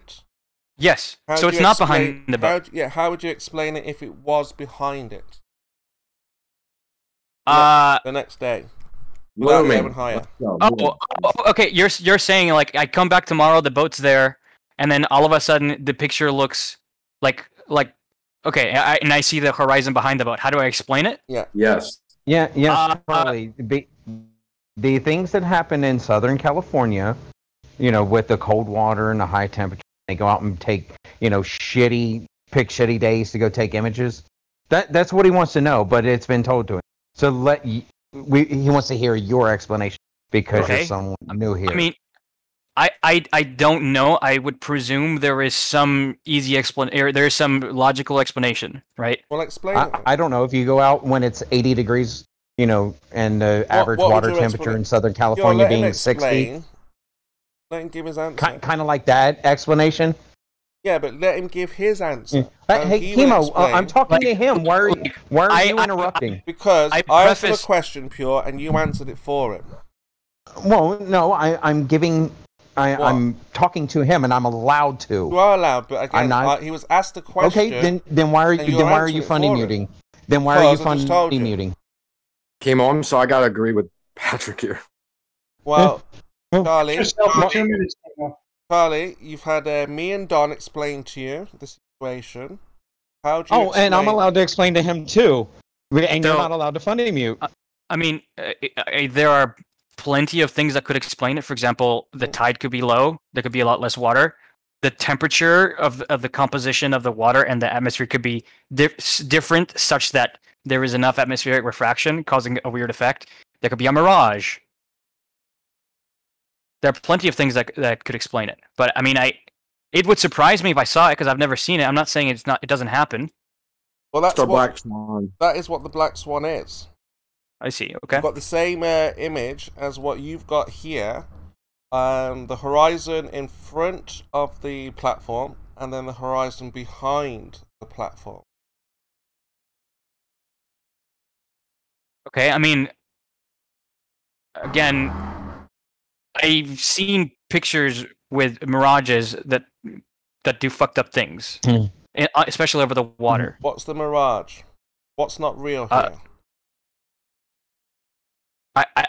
Yes. How So do it's you not explain- behind the boat. How would you explain it if it was behind it? The next day. Without going higher. Okay. You're saying like I come back tomorrow, the boat's there, and then all of a sudden the picture looks like okay, and I see the horizon behind the boat. How do I explain it? Yeah. Yes. Yeah, Charlie. The things that happen in Southern California, with the cold water and the high temperature, they go out and take, pick shitty days to go take images. That's what he wants to know, but it's been told to him. So he wants to hear your explanation because you're someone new here. I mean, I don't know. I would presume there is some easy explanation. There is some logical explanation, right? Well, explain it. I don't know if you go out when it's 80 degrees, and the average water temperature in Southern California being 60. Let him give his answer. Kind of like that explanation. Yeah, but let him give his answer. Hey, Chemo, I'm talking to him. Why are you interrupting? Because I asked him a question, Pure, and you answered it for him. Well, no, I'm talking to him, and I'm allowed to. You are allowed, but again, he was asked a question. Okay, then why are you funny muting? Then why are you funny muting? Came on, so I gotta agree with Patrick here. Well, Charlie, Just for 2 minutes. Charlie, you've had me and Don explain to you the situation. How do you explain? And I'm allowed to explain to him too. And you're not allowed to funny mute. I mean, there are plenty of things that could explain it. For example, the tide could be low. There could be a lot less water. The temperature of the composition of the water and the atmosphere could be different, such that there is enough atmospheric refraction causing a weird effect. There could be a mirage. There are plenty of things that could explain it. But I mean, it would surprise me if I saw it because I've never seen it. I'm not saying it doesn't happen. Well, that's Black Swan. That is what the black swan is. I see. Okay. You've got the same image as what you've got here. The horizon in front of the platform, and then the horizon behind the platform. Okay. I mean, again, I've seen pictures with mirages that do fucked up things, especially over the water. What's the mirage? What's not real here?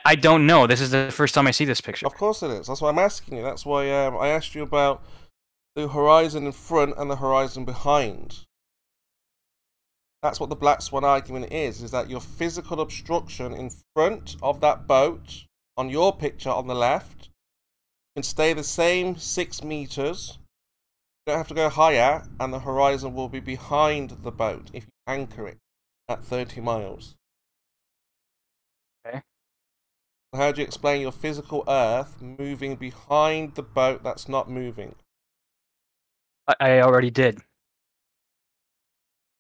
I don't know. This is the first time I see this picture. Of course it is. That's why I'm asking you. That's why I asked you about the horizon in front and the horizon behind. That's what the black swan argument is that your physical obstruction in front of that boat on your picture on the left can stay the same 6 meters. You don't have to go higher, and the horizon will be behind the boat if you anchor it at 30 miles. Okay. How do you explain your physical Earth moving behind the boat that's not moving? I already did.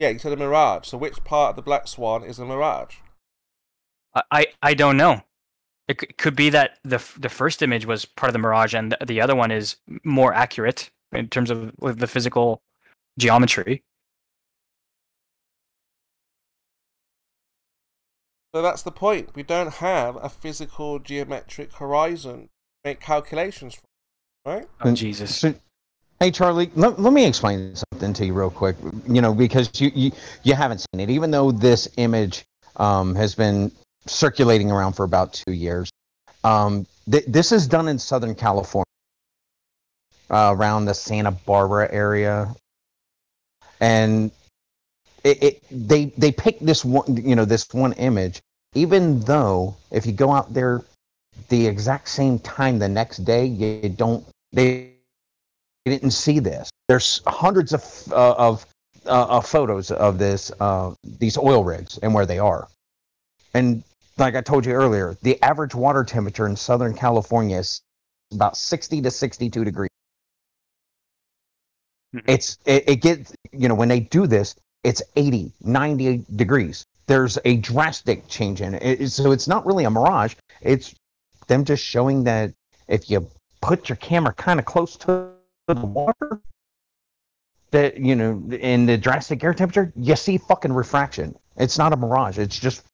Yeah, you said a mirage. So which part of the black swan is a mirage? I don't know. It could be that the first image was part of the mirage, and the other one is more accurate in terms of the physical geometry. So that's the point. We don't have a physical geometric horizon to make calculations from, right? Oh, Jesus. So, hey, Charlie, let me explain something to you real quick. Because you haven't seen it, even though this image has been circulating around for about 2 years. This is done in Southern California, around the Santa Barbara area, and they picked this one image, even though if you go out there the exact same time the next day, they didn't see this. There's hundreds of photos of these oil rigs and where they are, and like I told you earlier, the average water temperature in Southern California is about 60 to 62 degrees. it gets, when they do this, it's 80, 90 degrees. There's a drastic change in it. So it's not really a mirage. It's them just showing that if you put your camera kind of close to the water, that, in the drastic air temperature, you see fucking refraction. It's not a mirage. It's just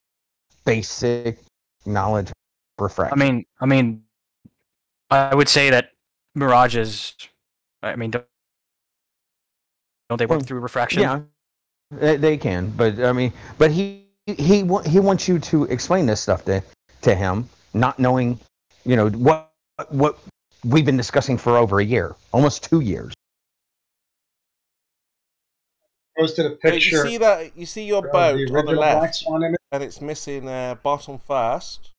basic knowledge refraction. I mean, I would say that mirages, don't they work through refraction? Yeah, they can, but he wants you to explain this stuff to him, not knowing, what we've been discussing for over a year, almost 2 years. Posted a picture. You see your boat on the left, and it's missing bottom first.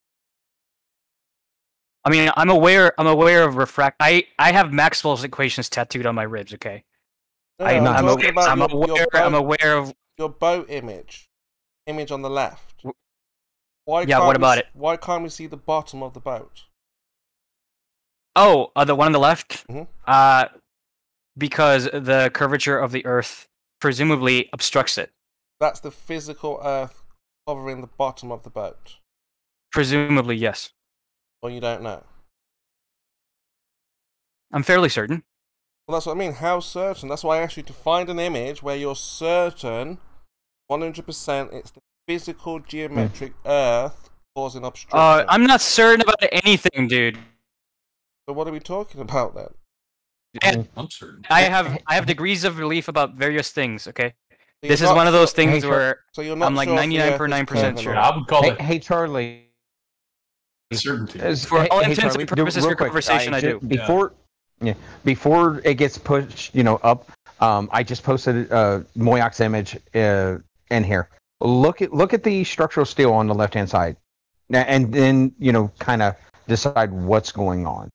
I mean, I'm aware of refract. I have Maxwell's equations tattooed on my ribs. Okay. I'm aware of your boat image on the left. What about it? Why can't we see the bottom of the boat? Oh, the one on the left? Mm-hmm. Because the curvature of the Earth presumably obstructs it. That's the physical Earth covering the bottom of the boat. Presumably, yes. Or you don't know? I'm fairly certain. Well, that's what I mean. How certain? That's why I asked you to find an image where you're certain, 100%, it's the physical geometric Earth causing obstruction. I'm not certain about anything, dude. So what are we talking about then? I'm certain. I have degrees of relief about various things. Okay, so this is one of those things where I'm like 99.9% sure. I would call it. Hey, Charlie. Certainty. For all intents and purposes for conversation, I do. Before it gets pushed, up. I just posted Moyak's image in here. Look at the structural steel on the left-hand side, and then kind of decide what's going on.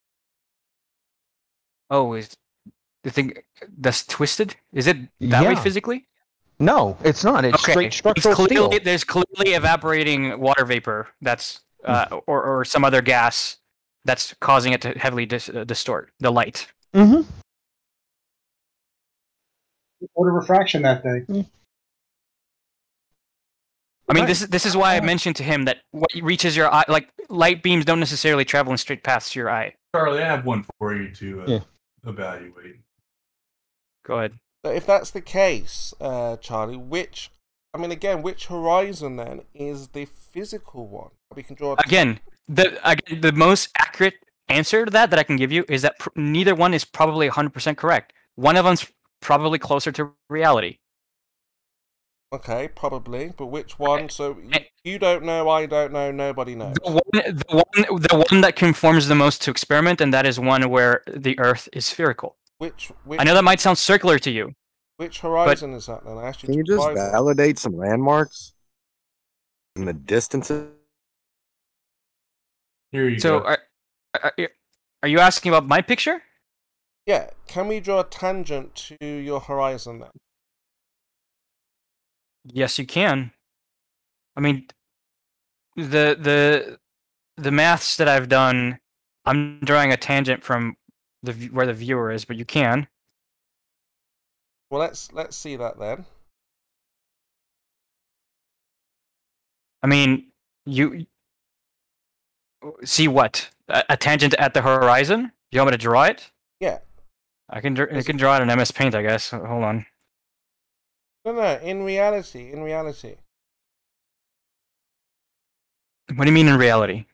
Oh, is the thing that's twisted? Is it that way physically? No, it's not. It's straight structural steel. There's clearly evaporating water vapor that's or some other gas that's causing it to heavily distort the light. Mm-hmm. What a refraction that day. I mean, this is why I mentioned to him that what reaches your eye, like light beams, don't necessarily travel in straight paths to your eye. Charlie, I have one for you to evaluate. Go ahead. So if that's the case, Charlie, which horizon then is the physical one? We can draw the most accurate answer to that I can give you is that neither one is probably 100% correct. One of them's probably closer to reality. Okay, probably, but which one? So you don't know, I don't know, nobody knows. The one that conforms the most to experiment, and that is one where the Earth is spherical. Which I know that might sound circular to you. Which horizon is that then? I Can you just validate some landmarks and the distances? Here you go. Are you asking about my picture? Yeah. Can we draw a tangent to your horizon then? Yes, you can. I mean, the maths that I've done, I'm drawing a tangent from where the viewer is, but you can. Well, let's see that then. I mean, you see what? A tangent at the horizon? You want me to draw it? Yeah. I can draw it in MS Paint, I guess. Hold on. No, in reality. What do you mean in reality?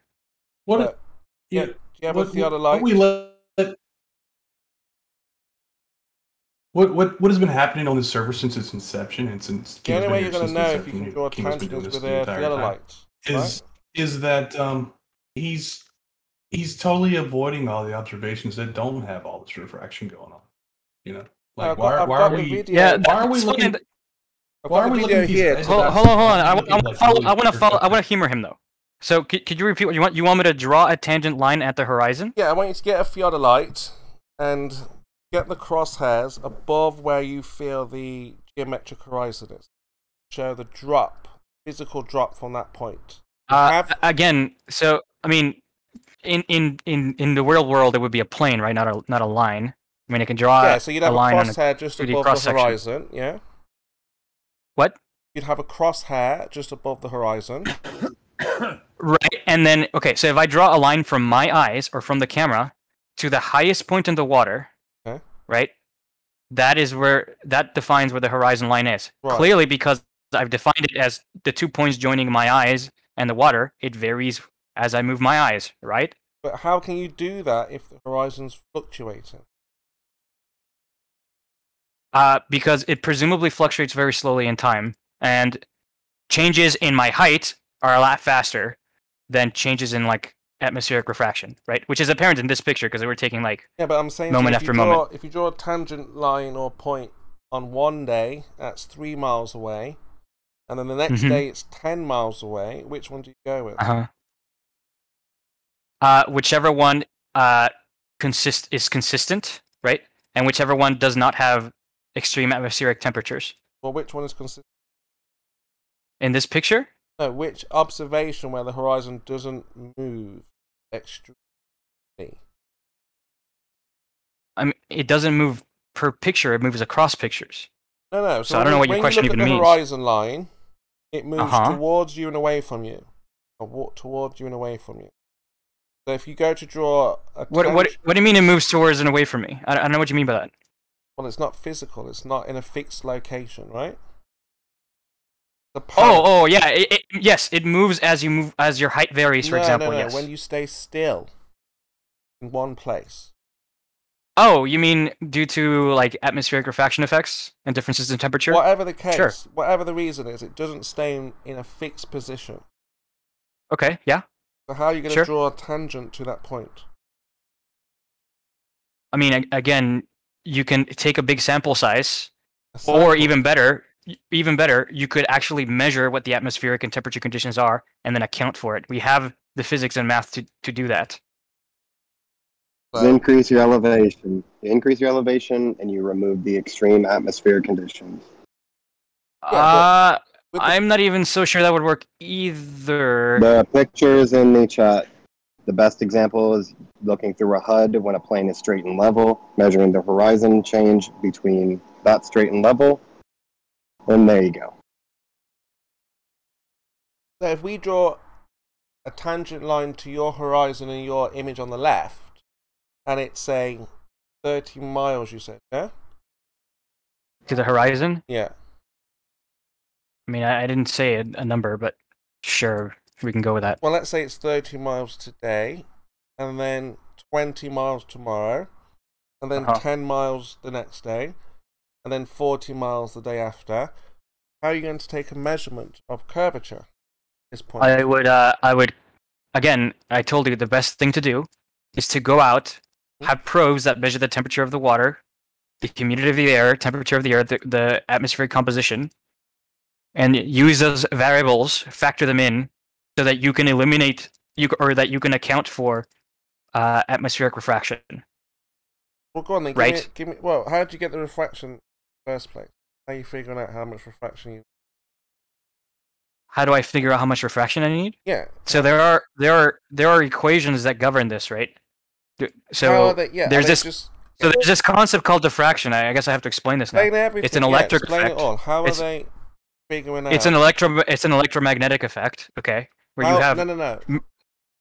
Do you have a theodolite? What has been happening on this server since its inception and since the only way you're going to know if you can draw tangents with a theodolite is that he's totally avoiding all the observations that don't have all this refraction going on. Like why are we looking? Why are we looking here? Hold on. I want to humor him though. So could you repeat what you want? You want me to draw a tangent line at the horizon? Yeah, I want you to get a theodolite and get the crosshairs above where you feel the geometric horizon is. Show the physical drop from that point. Again, so I mean, in the real world, it would be a plane, right? Not a line. I mean, I can draw Yeah, so you'd have a line crosshair on just 2D above the cross-section. horizon, yeah? What? You'd have a crosshair just above the horizon. Right, and then, okay, so if I draw a line from my eyes, or from the camera, to the highest point in the water, okay, right, that defines where the horizon line is. Right. Clearly, because I've defined it as the 2 points joining my eyes and the water, it varies as I move my eyes, right? But how can you do that if the horizon's fluctuating? Because it presumably fluctuates very slowly in time, and changes in my height are a lot faster than changes in like atmospheric refraction, right? Which is apparent in this picture because we're taking like Yeah, but I'm saying moment after moment. If you draw a tangent line or point on one day, that's 3 miles away, and then the next day it's 10 miles away. Which one do you go with? Whichever one is consistent, right? And whichever one does not have extreme atmospheric temperatures. Well, which one is consistent? In this picture? No, which observation where the horizon doesn't move extremely? I mean, it doesn't move per picture; it moves across pictures. No. So I don't know what your question even means. When you look at the horizon line, it moves towards you and away from you, or towards you and away from you. So if you go to draw a what do you mean it moves towards and away from me? I don't know what you mean by that. Well, it's not physical. It's not in a fixed location, right? Oh, yeah. Yes, it moves as you move, as your height varies. For example, yes. When you stay still in one place. Oh, you mean due to like atmospheric refraction effects and differences in temperature? Whatever the case, sure. Whatever the reason is, it doesn't stay in a fixed position. Okay, yeah. So how are you going to draw a tangent to that point? I mean, again, you can take a big sample size, or even better, you could actually measure what the atmospheric and temperature conditions are, and then account for it. We have the physics and math to do that. Increase your elevation. You increase your elevation, and you remove the extreme atmospheric conditions. I'm not even so sure that would work either. The pictures in the chat. The best example is looking through a HUD when a plane is straight and level, measuring the horizon change between that straight and level, and there you go. So if we draw a tangent line to your horizon and your image on the left, and it's saying 30 miles, you said, yeah? To the horizon? Yeah. I mean, I didn't say a number, but sure, we can go with that. Well, let's say it's 30 miles today, and then 20 miles tomorrow, and then 10 miles the next day, and then 40 miles the day after. How are you going to take a measurement of curvature at this point? I would, again, I told you the best thing to do is to go out, have probes that measure the temperature of the water, the humidity of the air, temperature of the air, the atmospheric composition, and use those variables, factor them in, so that you can eliminate, or that you can account for atmospheric refraction. Well, go on then. Right. Well, how did you get the refraction in the first place? How are you figuring out how much refraction you? How do I figure out how much refraction I need? Yeah. So there are equations that govern this, right? So there's this concept called diffraction. I guess I have to explain this now. It's an electric effect. Explain it all. How are they figuring out? It's an electromagnetic effect. Okay, where you have no.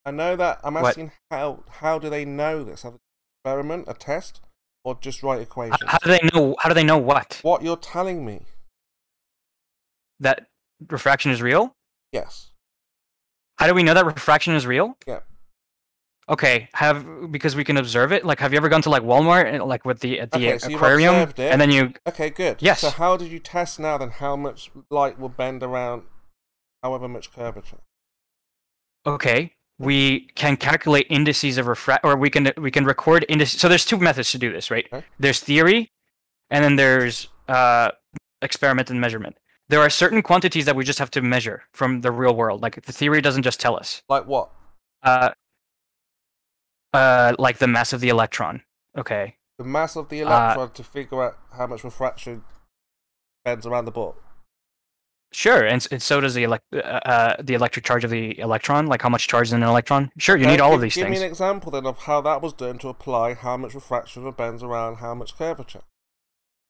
I know that. I'm asking how do they know this? Have an experiment, a test, or just write equations? How do they know? How do they know what? What you're telling me. That refraction is real? Yes. How do we know that refraction is real? Yeah. Okay, because we can observe it. Like, have you ever gone to like Walmart and like with the aquarium, and then you? Okay, good. Yes. So how did you test now then how much light will bend around, however much curvature? Okay, we can calculate indices of or we can record indices. So there's two methods to do this, right? Okay. There's theory, and then there's experiment and measurement. There are certain quantities that we just have to measure from the real world. Like the theory doesn't just tell us. Like what? Like the mass of the electron. Okay. The mass of the electron to figure out how much refraction bends around the ball. Sure, and so does the electric charge of the electron. Like how much charge is in an electron? Sure, you need all of these things. Give me things. an example then of how that was done to apply how much refraction of bends around how much curvature.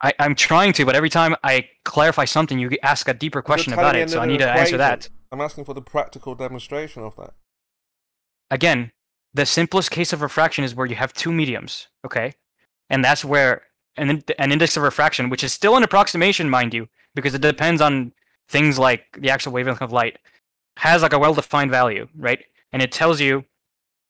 I'm trying to, but every time I clarify something, you ask a deeper question about it, so I need to answer that. I'm asking for the practical demonstration of that. Again, the simplest case of refraction is where you have two mediums, okay? And that's where an index of refraction, which is still an approximation, mind you, because it depends on things like the actual wavelength of light, has like a well-defined value, right? And it tells you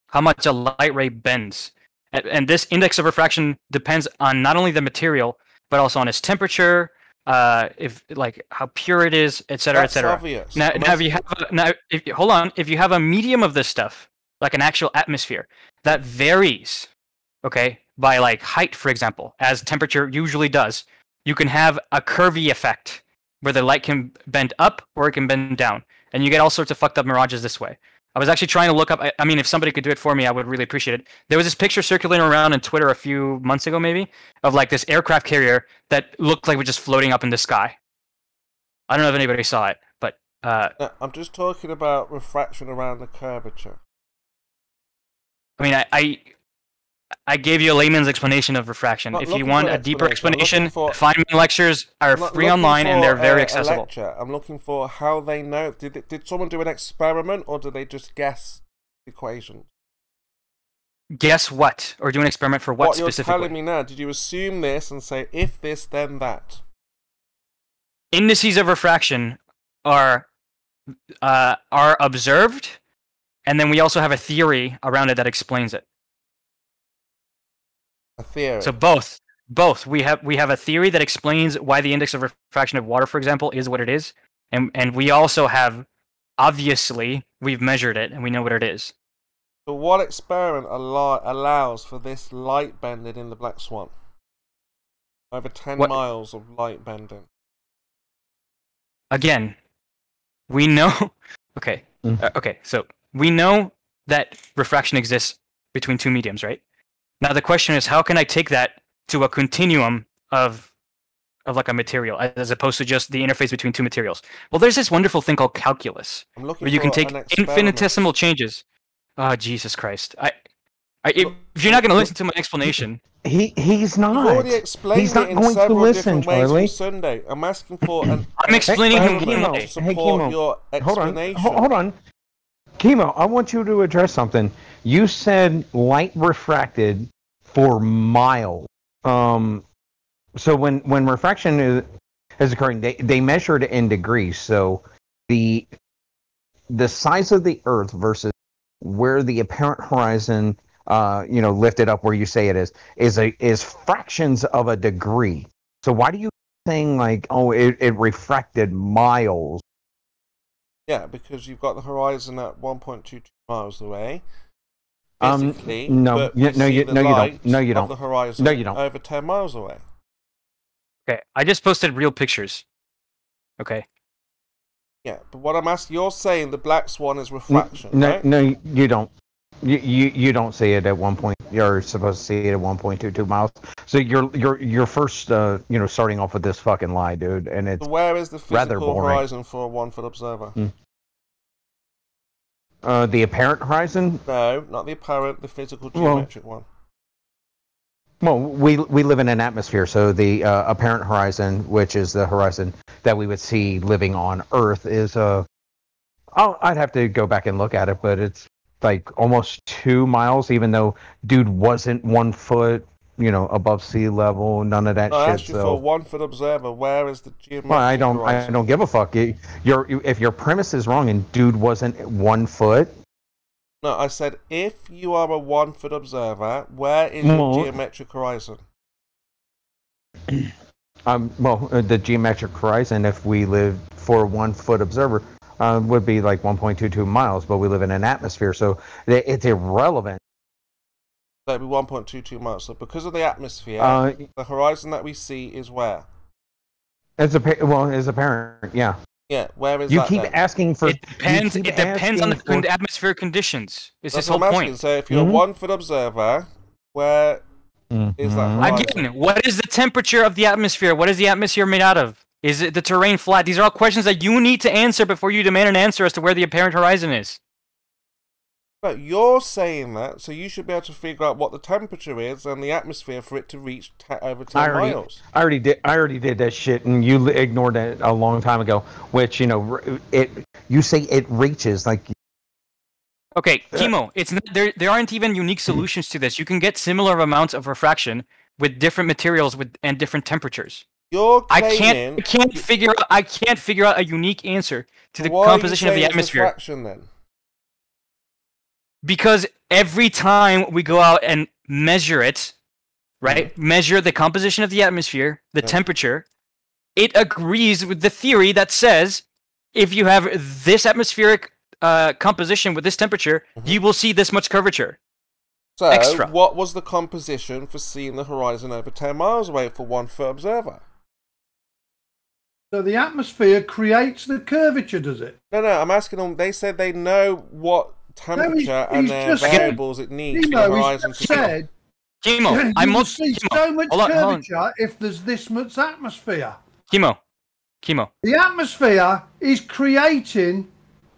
how much a light ray bends. And this index of refraction depends on not only the material, but also on its temperature, if like how pure it is, etc., etc. Obvious. Now, if you have if you have a medium of this stuff, like an actual atmosphere, that varies, okay, by like height, for example, as temperature usually does, you can have a curvy effect where the light can bend up or it can bend down, and you get all sorts of fucked up mirages this way. I was actually trying to look up. I mean, if somebody could do it for me, I would really appreciate it. There was this picture circulating around on Twitter a few months ago, maybe, of like this aircraft carrier that looked like it was just floating up in the sky. I don't know if anybody saw it, but no, I'm just talking about refraction around the curvature. I mean, I gave you a layman's explanation of refraction. If you want a deeper explanation, Feynman lectures are free online and they're very accessible. I'm looking for how they know. Did someone do an experiment or did they just guess the equation? Guess what? Or do an experiment for what specifically? You're telling me now, did you assume this and say, if this, then that? Indices of refraction are observed, and then we also have a theory around it that explains it. A theory. So both. We have a theory that explains why the index of refraction of water, for example, is what it is, and we also have, obviously, we've measured it and we know what it is. But what experiment allows for this light bending in the Black Swan? Over 10 miles of light bending. Again, we know. Okay. Okay. So we know that refraction exists between two mediums, right? Now the question is, how can I take that to a continuum of like a material, as opposed to just the interface between two materials? Well, there's this wonderful thing called calculus, where you can take infinitesimal changes. Oh, Jesus Christ! If you're not going to listen to my explanation, he's not. You've already explained he's not it in going several to listen, different ways Charlie. from Sunday. I'm asking for an I'm explaining him to support your explanation. Hold on. Chemo, I want you to address something. You said light refracted for miles. So when refraction is occurring, they measured it in degrees. So the size of the Earth versus where the apparent horizon, lifted up where you say it is fractions of a degree. So why do you saying like, oh, it refracted miles? Yeah, because you've got the horizon at 1.22 miles away. Physically, no, you don't. No, you don't. The horizon no, you don't. Over 10 miles away. Okay, I just posted real pictures. Okay. Yeah, but what I'm asking, you're saying the Black Swan is refraction, right? No, you don't. You don't see it at 1 point. You're supposed to see it at 1.22 miles. So you're first, starting off with this fucking lie, dude, and it's so where is the rather physical boring. horizon for a 1 foot observer? The apparent horizon? No, not the apparent. The physical geometric one. Well, we live in an atmosphere, so the apparent horizon, which is the horizon that we would see living on Earth, is I'd have to go back and look at it, but it's like almost 2 miles, even though dude wasn't 1 foot, above sea level, none of that shit. I asked you for a 1 foot observer. Where is the geometric Well, I horizon? don't give a fuck. If your premise is wrong and dude wasn't 1 foot. No, I said if you are a 1 foot observer, where is your geometric horizon? The geometric horizon, if we live for a 1 foot observer, would be like 1.22 miles, but we live in an atmosphere, so it's irrelevant. So it'd be 1.22 miles. So because of the atmosphere, the horizon that we see is where? It's apparent, yeah. Yeah, where is you that keep then? asking for. It depends. It depends on the atmospheric conditions. It's That's this whole what I'm asking. point. So if you're a 1 foot observer, where is that horizon? Again, what is the temperature of the atmosphere? What is the atmosphere made out of? Is it the terrain flat? These are all questions that you need to answer before you demand an answer as to where the apparent horizon is. But you're saying that, so you should be able to figure out what the temperature is and the atmosphere for it to reach over 10 miles. I already did that shit, and you ignored it a long time ago. Which, you know, you say it reaches like. Okay, Chemo, it's not, there aren't even unique solutions to this. You can get similar amounts of refraction with different materials and different temperatures. You're claiming... I can't figure out a unique answer to the composition of the atmosphere. Refraction, then? Because every time we go out and measure it, right? Measure the composition of the atmosphere, the temperature, it agrees with the theory that says if you have this atmospheric composition with this temperature, you will see this much curvature. So, extra. What was the composition for seeing the horizon over 10 miles away for 1 foot observer? So the atmosphere creates the curvature, does it? No, I'm asking them. They said they know what temperature and their variables it needs for the horizon to said, Chemo, I must see so much curvature if there's this much atmosphere. Chemo. The atmosphere is creating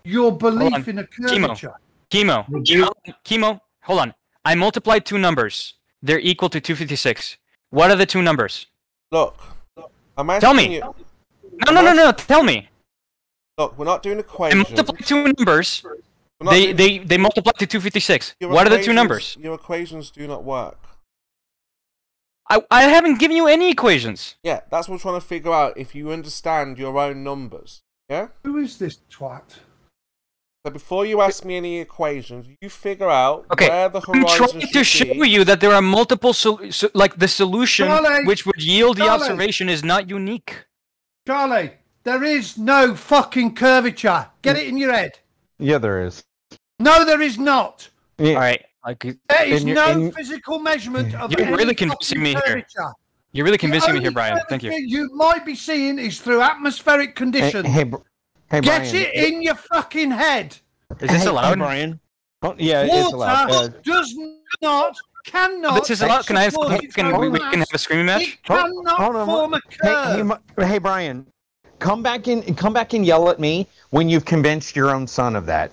your belief in a curvature. Chemo, hold on. I multiplied 2 numbers. They're equal to 256. What are the 2 numbers? Look, I'm asking Tell me. you. No, tell me. Look, we're not doing equations. I multiplied 2 numbers. They multiply to 256. What are the 2 numbers? Your equations do not work. I haven't given you any equations. Yeah, that's what we're trying to figure out, if you understand your own numbers. Yeah? Who is this twat? So before you ask me any equations, you figure out where the horizon I'm trying to show you that there are multiple, like the solution which would yield the observation is not unique. Charlie, there is no fucking curvature. Get it in your head. Yeah, there is. No, there is not. Yeah. All right. There is no physical measurement of You're any really convincing me curvature. Here. You're really convincing me here, Brian. Thank you. You might be seeing is through atmospheric conditions. Hey, Get Brian. it in your fucking head. Is this allowed, Brian? Oh, yeah, Water it's allowed. does not, cannot. This is allowed. Can I have? We can have a screaming match? It cannot form a curve. Hey, Brian, come back and yell at me when you've convinced your own son of that.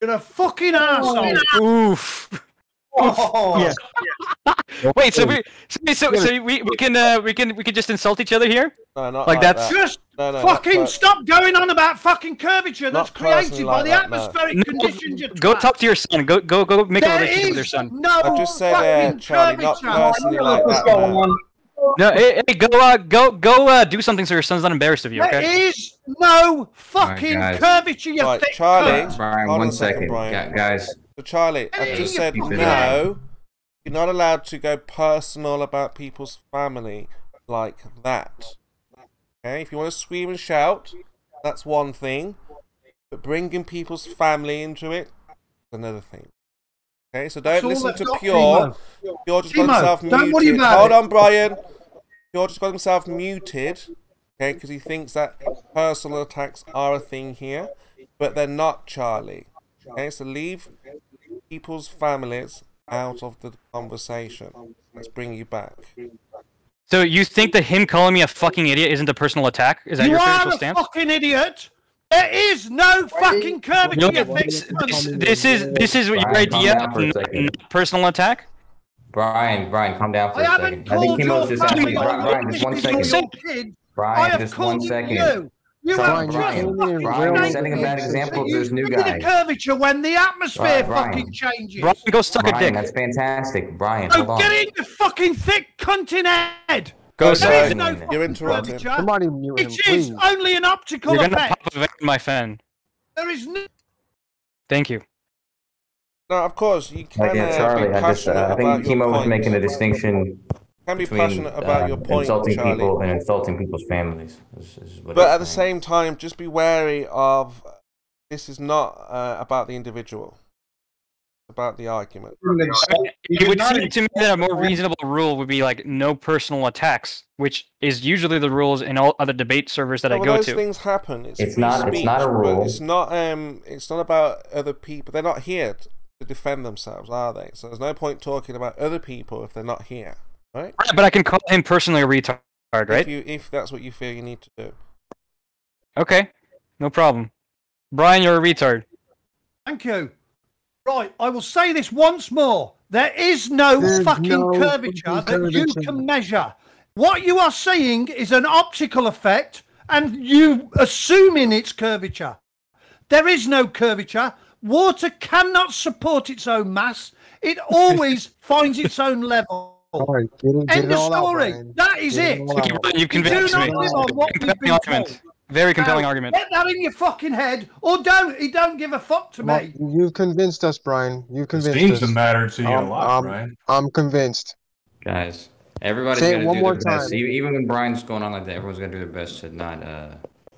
You're a fucking asshole. Oof. Oh. Yeah. Wait, so we can just insult each other here? No, not like that's that. Just fucking stop going on about fucking curvature that's created by the atmospheric conditions. Go talk to your son. Go make a relationship with your son. No, I just said Charlie, not personally like that. No, hey, go do something so your son's not embarrassed of you, okay? There is no fucking curvature, you thick Charlie, cunt. Brian, one second, guys. So Charlie, I just said no. You're not allowed to go personal about people's family like that. Okay, if you want to scream and shout, that's one thing. But bringing people's family into it is another thing. Okay, so don't listen to Pure. Pure just got himself muted. Hold on, Brian. Pure just got himself muted. Okay, because he thinks that personal attacks are a thing here, but they're not, Charlie. Okay, so leave people's families out of the conversation. Let's bring you back. So you think that him calling me a fucking idiot isn't a personal attack? Is that your official stance? You are a fucking idiot. There is no fucking curvature. This is your idea of not personal attack? Brian, calm down for a second. I think Kimo's just asking. Brian, just 1 second. Brian, just 1 second. Brian, setting a bad example to this new guy. Curvature when the atmosphere fucking changes. Brian, go suck a dick. That's fantastic. Brian, hold on. Get in your fucking thick cunting head. Go there is no you're interrupting. Somebody mute him, please. It is only an optical effect. You're gonna pop a vent in my fan. There is no... Thank you. No, of course you can. Charlie, I think Kimo was making a distinction. Can be passionate about your point, insulting Charlie. people and insulting people's families. But at the same time, just be wary of. This is not about the individual. It's about the argument. It would seem to me that a more reasonable rule would be like no personal attacks, which is usually the rules in all other debate servers that I go those to. Things happen. It's not a rule. It's not about other people. They're not here to defend themselves, are they? So there's no point talking about other people if they're not here. Right? But I can call him personally a retard. card, right? If that's what you feel you need to do. Okay, no problem. Brian, you're a retard. Thank you. Right, I will say this once more. There is no curvature that you can measure. What you are seeing is an optical effect, and you assuming it's curvature. There is no curvature. Water cannot support its own mass. It always finds its own level. Right, End of story. That is it. You've convinced me. Very compelling argument. Get that in your fucking head, or don't. He don't give a fuck to me. You've convinced us, Brian. You've convinced us. Seems to matter to you a lot, Brian. I'm convinced. Guys, everybody's Say got it to one do more their best. Even when Brian's going on like that, everyone's got to do their best to not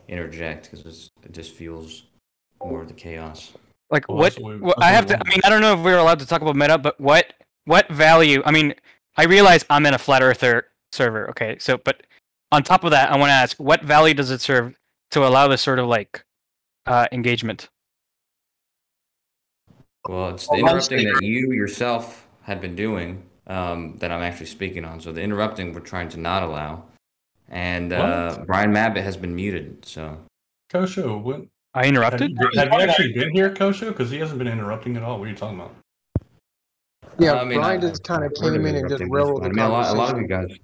interject, because it just fuels more of the chaos. Like I have to. I mean, I don't know if we're allowed to talk about meta, but what value? I mean, I realize I'm in a flat earther server. Okay, so but on top of that, I want to ask, what value does it serve to allow this sort of like engagement? Well, it's the interrupting that you yourself had been doing that I'm actually speaking on. So the interrupting we're trying to not allow, and Brian Mabbott has been muted. So Kosho, what? I interrupted? Have you actually been here, Kosho? Because he hasn't been interrupting at all. What are you talking about? Yeah, I mean, Brian just kind of came in and just railroaded the conversation. A lot of you guys.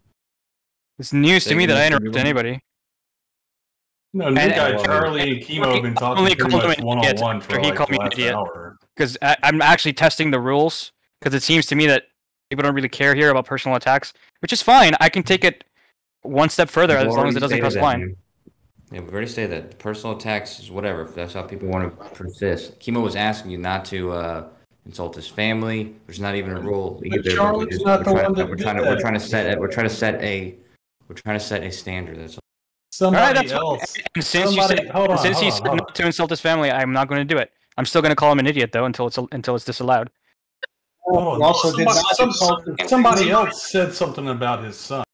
It's news to me that I interrupt anybody. No, new guy Charlie and Chemo have been talking pretty much one-on-one for like the last hour. Because I'm actually testing the rules, because it seems to me that people don't really care here about personal attacks, which is fine. I can take it one step further as long as it doesn't cross the line. Yeah, we've already said that. Personal attacks is whatever. If that's how people want to persist. Chemo was asking you not to insult his family. There's not even a rule either. Charlie's not the one that we're trying to set a standard. That's all. Somebody else. And since he said not to insult his family, I'm not going to do it. I'm still going to call him an idiot though until it's disallowed. Somebody else said something about his son.